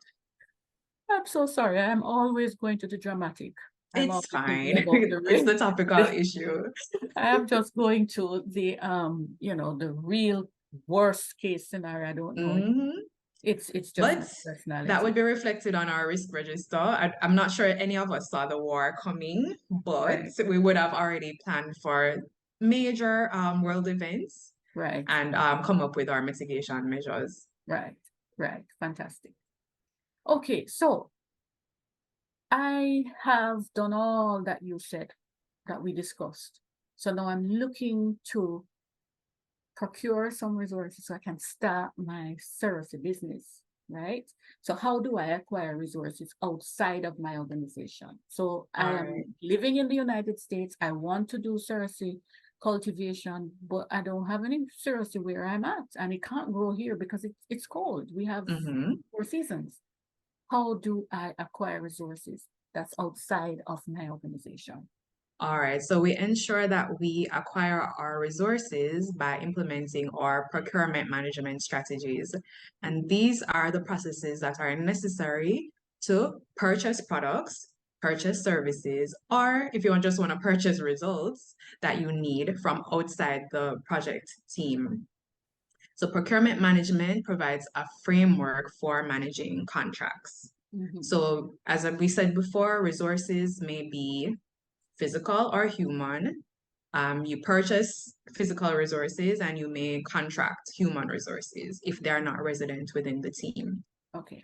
I'm so sorry. I'm always going to the dramatic. It's fine. It's the topical issue. I am just going to the the real worst case scenario. I don't know. It's just personality. That would be reflected on our risk register. I'm not sure any of us saw the war coming, but we would have already planned for major world events, right, and come up with our mitigation measures. Right, fantastic. Okay, so I have done all that you said, that we discussed. So now I'm looking to procure some resources so I can start my Serasi business, right? So how do I acquire resources outside of my organization? So I am living in the United States. I want to do Serasi cultivation, but I don't have any Serasi where I'm at, and it can't grow here because it's cold. We have 4 seasons. How do I acquire resources that's outside of my organization? All right, so we ensure that we acquire our resources by implementing our procurement management strategies. And these are the processes that are necessary to purchase products, purchase services, or if you just want to purchase results that you need from outside the project team. So procurement management provides a framework for managing contracts. So as we said before, resources may be physical or human. You purchase physical resources and you may contract human resources if they're not resident within the team. Okay.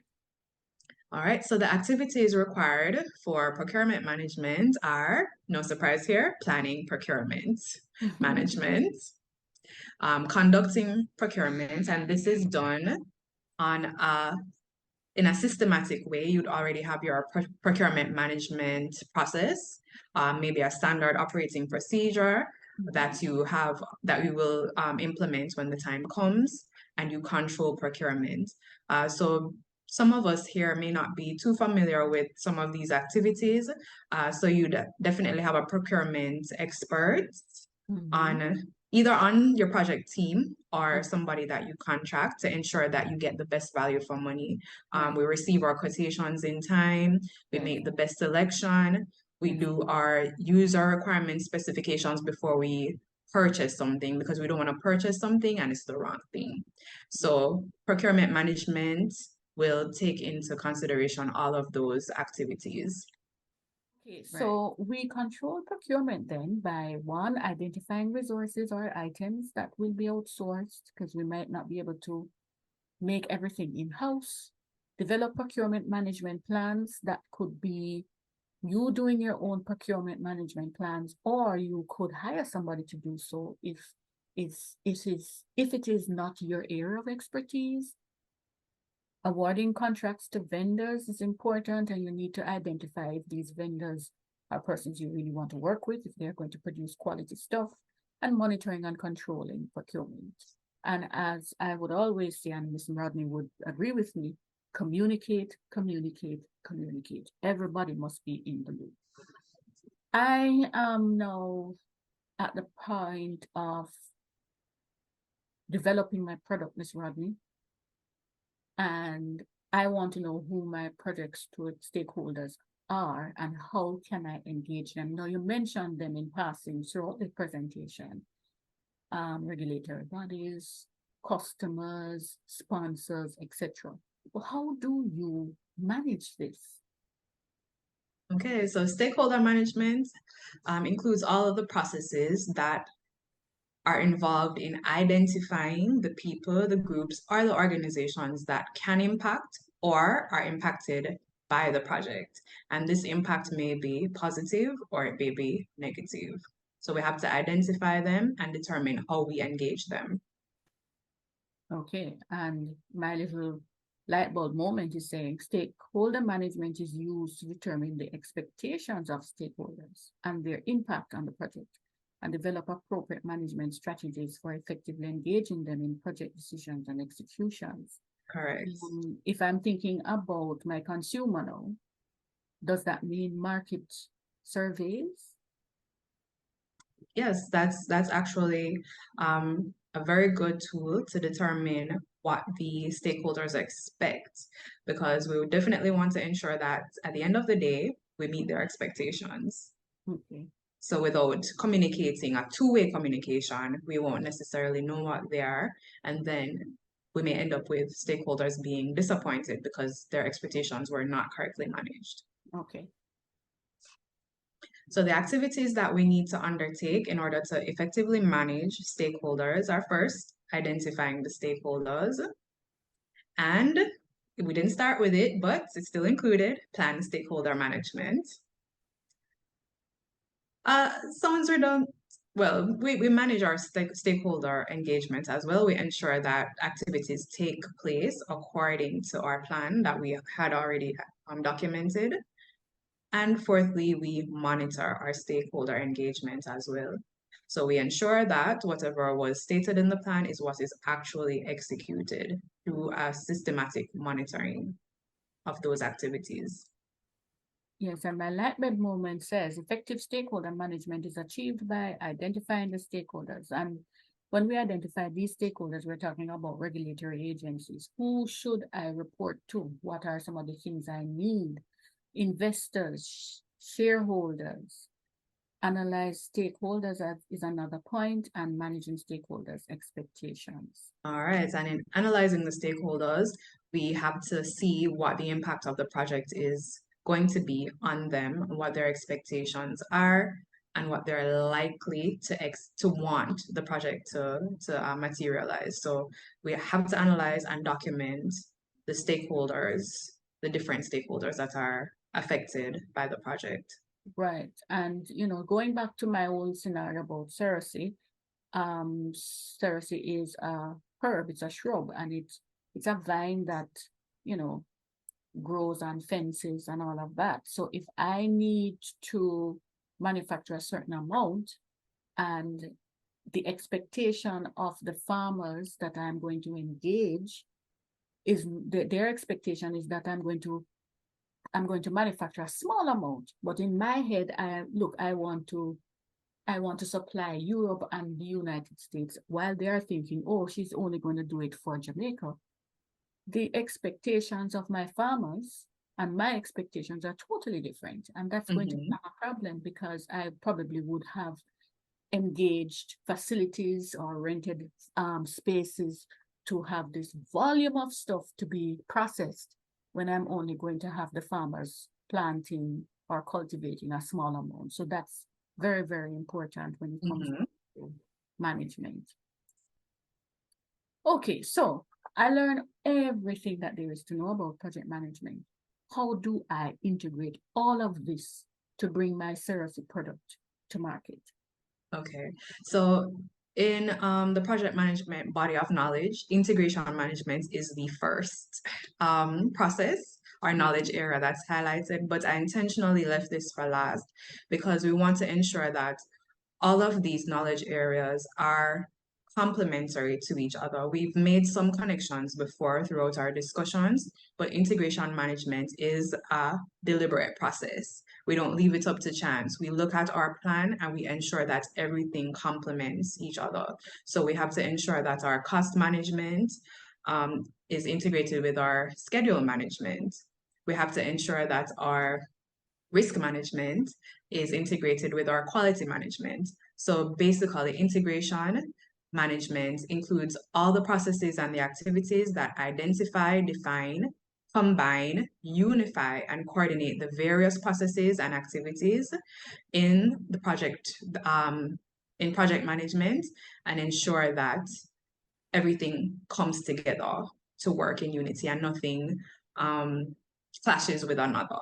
All right, so the activities required for procurement management are, no surprise here, planning procurement management, conducting procurement, and this is done in a systematic way. You'd already have your procurement management process, maybe a standard operating procedure that you will implement when the time comes. and you control procurement. So some of us here may not be too familiar with some of these activities. So you definitely have a procurement expert on either on your project team or somebody that you contract to ensure that you get the best value for money. We receive our quotations in time, we make the best selection, we do our user requirement specifications before we purchase something, because we don't want to purchase something and it's the wrong thing. So procurement management will take into consideration all of those activities. Okay, so we control procurement then by one, identifying resources or items that will be outsourced because we might not be able to make everything in-house, develop procurement management plans that could be you doing your own procurement management plans, or you could hire somebody to do so if it is not your area of expertise. Awarding contracts to vendors is important, and you need to identify if these vendors are persons you really want to work with, if they're going to produce quality stuff, and monitoring and controlling procurement. And as I would always say, and Ms. Rodney would agree with me, communicate, communicate, communicate. Everybody must be in the loop. I am now at the point of developing my product, Ms. Rodney, and I want to know who my project stakeholders are and how can I engage them. Now, you mentioned them in passing throughout the presentation. Regulatory bodies, customers, sponsors, etc. Well, how do you manage this? Okay, so stakeholder management includes all of the processes that are involved in identifying the people, the groups, or the organizations that can impact or are impacted by the project. And this impact may be positive or it may be negative. So we have to identify them and determine how we engage them. Okay, and my little light bulb moment is saying stakeholder management is used to determine the expectations of stakeholders and their impact on the project, and develop appropriate management strategies for effectively engaging them in project decisions and executions. Correct. If I'm thinking about my consumer now, does that mean market surveys? Yes, that's actually a very good tool to determine what the stakeholders expect, because we would definitely want to ensure that at the end of the day, we meet their expectations. Okay. So without communicating, a two-way communication, we won't necessarily know what they are, and then we may end up with stakeholders being disappointed because their expectations were not correctly managed. Okay. So the activities that we need to undertake in order to effectively manage stakeholders are first, identifying the stakeholders. And we didn't start with it, but it's still included, plan stakeholder management. Sounds redundant. Well, we manage our stakeholder engagement as well. We ensure that activities take place according to our plan that we had already documented. And fourthly, we monitor our stakeholder engagement as well. So we ensure that whatever was stated in the plan is what is actually executed through a systematic monitoring of those activities. Yes, and my light bulb moment says effective stakeholder management is achieved by identifying the stakeholders. And when we identify these stakeholders, we're talking about regulatory agencies. Who should I report to? What are some of the things I need? Investors, shareholders. Analyze stakeholders is another point, and managing stakeholders' expectations. All right, and in analyzing the stakeholders, we have to see what the impact of the project is going to be on them, what their expectations are, and what they're likely to want the project to materialize. So we have to analyze and document the stakeholders, the different stakeholders that are affected by the project. Right, and going back to my old scenario about cerasee, cerasee is a herb, it's a shrub, and it's a vine that grows on fences and all of that. So if I need to manufacture a certain amount and the expectation of the farmers that I'm going to engage is their expectation is that I'm going to manufacture a small amount, but in my head, I want to supply Europe and the United States, while they are thinking, oh, she's only going to do it for Jamaica. The expectations of my farmers and my expectations are totally different. And that's going to be a problem, because I probably would have engaged facilities or rented spaces to have this volume of stuff to be processed, when I'm only going to have the farmers planting or cultivating a small amount. So that's very, very important when it comes to management. Okay, so I learned everything that there is to know about project management. How do I integrate all of this to bring my service product to market? Okay, so in the project management body of knowledge, integration management is the first process or knowledge area that's highlighted, but I intentionally left this for last because we want to ensure that all of these knowledge areas are complementary to each other. We've made some connections before throughout our discussions, but integration management is a deliberate process. We don't leave it up to chance. We look at our plan and we ensure that everything complements each other. So we have to ensure that our cost management is integrated with our schedule management. We have to ensure that our risk management is integrated with our quality management. So basically, integration management includes all the processes and the activities that identify, define, combine, unify, and coordinate the various processes and activities in the project, in project management, and ensure that everything comes together to work in unity and nothing clashes with another.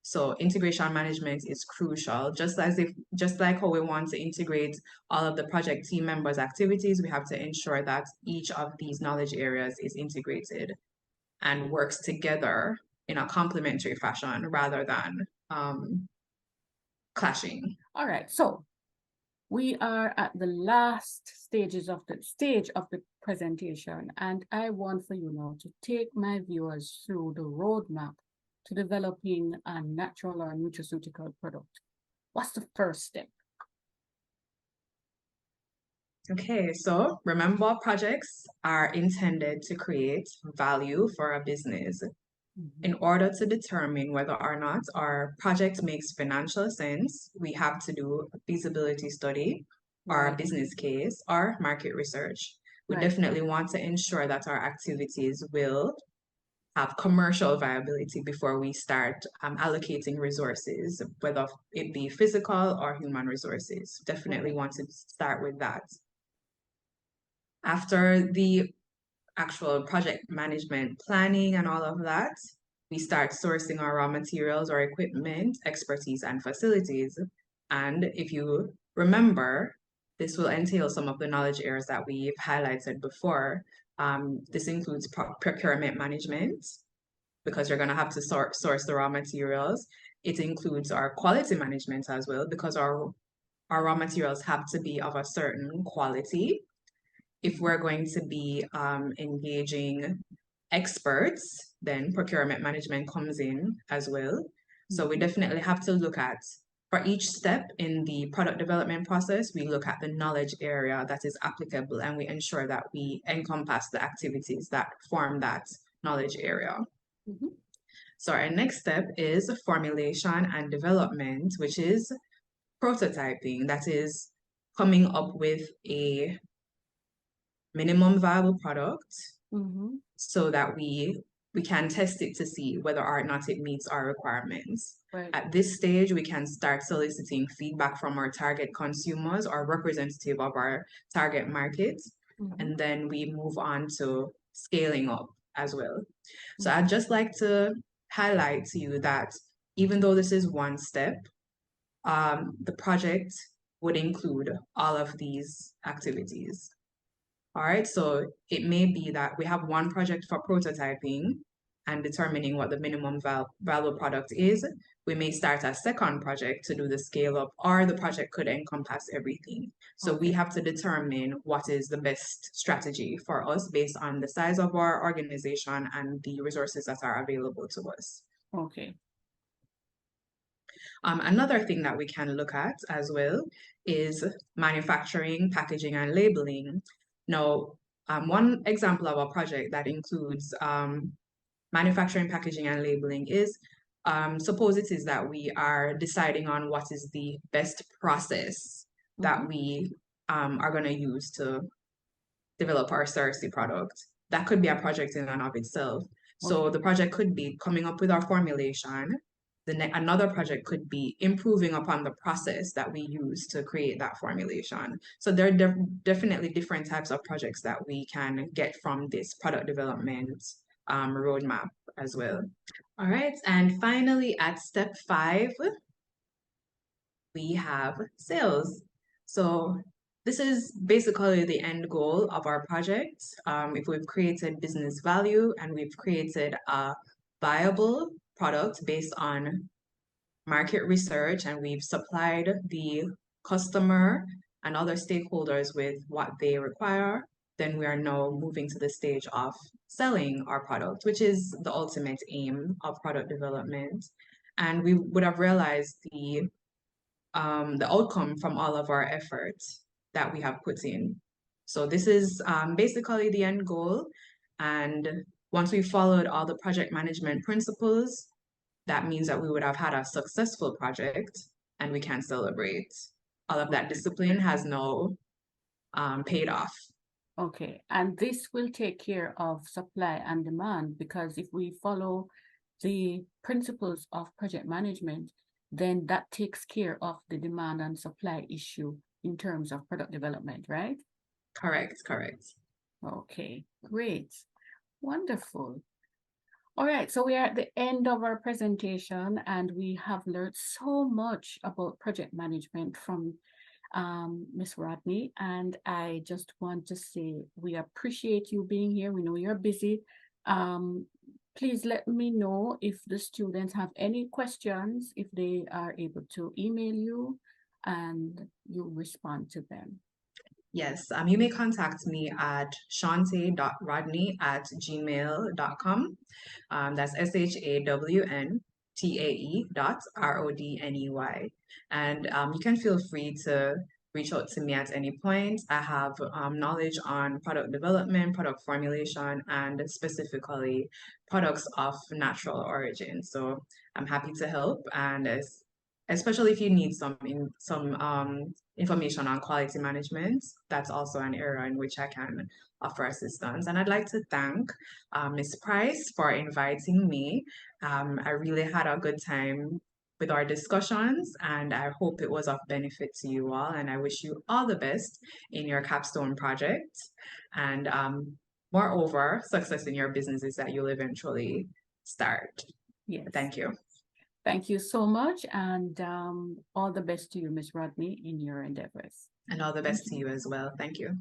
So integration management is crucial. Just like how we want to integrate all of the project team members' activities, we have to ensure that each of these knowledge areas is integrated and works together in a complementary fashion rather than clashing. All right, so we are at the last stage of the presentation, and I want for you now to take my viewers through the roadmap to developing a natural or nutraceutical product. What's the first step? Okay, so remember, projects are intended to create value for a business. In order to determine whether or not our project makes financial sense, we have to do a feasibility study or a business case or market research. We definitely want to ensure that our activities will have commercial viability before we start allocating resources, whether it be physical or human resources. Definitely want to start with that. After the actual project management planning and all of that, we start sourcing our raw materials or equipment, expertise, and facilities. And if you remember, this will entail some of the knowledge areas that we've highlighted before. This includes procurement management, because you're going to have to source the raw materials. It includes our quality management as well, because our raw materials have to be of a certain quality. If we're going to be engaging experts, then procurement management comes in as well. So we definitely have to look at, for each step in the product development process, we look at the knowledge area that is applicable and we ensure that we encompass the activities that form that knowledge area. So our next step is formulation and development, which is prototyping. That is coming up with a minimum viable product so that we can test it to see whether or not it meets our requirements. At this stage, we can start soliciting feedback from our target consumers or representative of our target market, and then we move on to scaling up as well. So I'd just like to highlight to you that even though this is one step, the project would include all of these activities. All right, so it may be that we have one project for prototyping and determining what the minimum value product is, we may start a second project to do the scale up, or the project could encompass everything. So we Okay. have to determine what is the best strategy for us based on the size of our organization and the resources that are available to us. Okay. Another thing that we can look at as well is manufacturing, packaging, and labeling. Now, one example of a project that includes manufacturing, packaging, and labeling is suppose it is that we are deciding on what is the best process that we are going to use to develop our CRC product. That could be a project in and of itself. So Okay. the project could be coming up with our formulation. Another project could be improving upon the process that we use to create that formulation. So there are definitely different types of projects that we can get from this product development roadmap as well. All right, and finally at step 5, we have sales. So this is basically the end goal of our project. If we've created business value and we've created a viable product based on market research, and we've supplied the customer and other stakeholders with what they require, then we are now moving to the stage of selling our product, which is the ultimate aim of product development. And we would have realized the outcome from all of our efforts that we have put in. So this is basically the end goal. And once we followed all the project management principles, that means that we would have had a successful project and we can celebrate. All of that discipline has now paid off. Okay, and this will take care of supply and demand, because if we follow the principles of project management, then that takes care of the demand and supply issue in terms of product development, right? Correct. Okay, great. Wonderful. All right, so we are at the end of our presentation, and we have learned so much about project management from Ms. Rodney, and I just want to say we appreciate you being here. We know you're busy. Please let me know if the students have any questions, if they are able to email you and you respond to them. Yes, you may contact me at shante.rodney@gmail.com. That's SHAWNTAE.RODNEY. And you can feel free to reach out to me at any point. I have knowledge on product development, product formulation, and specifically products of natural origin. So I'm happy to help, and especially if you need some information on quality management, that's also an area in which I can offer assistance. And I'd like to thank Ms. Price for inviting me. I really had a good time with our discussions, and I hope it was of benefit to you all. And I wish you all the best in your capstone project. And moreover, success in your businesses that you'll eventually start. Yes. Thank you. Thank you so much, and all the best to you, Ms. Rodney, in your endeavors. And all the best to you as well. Thank you.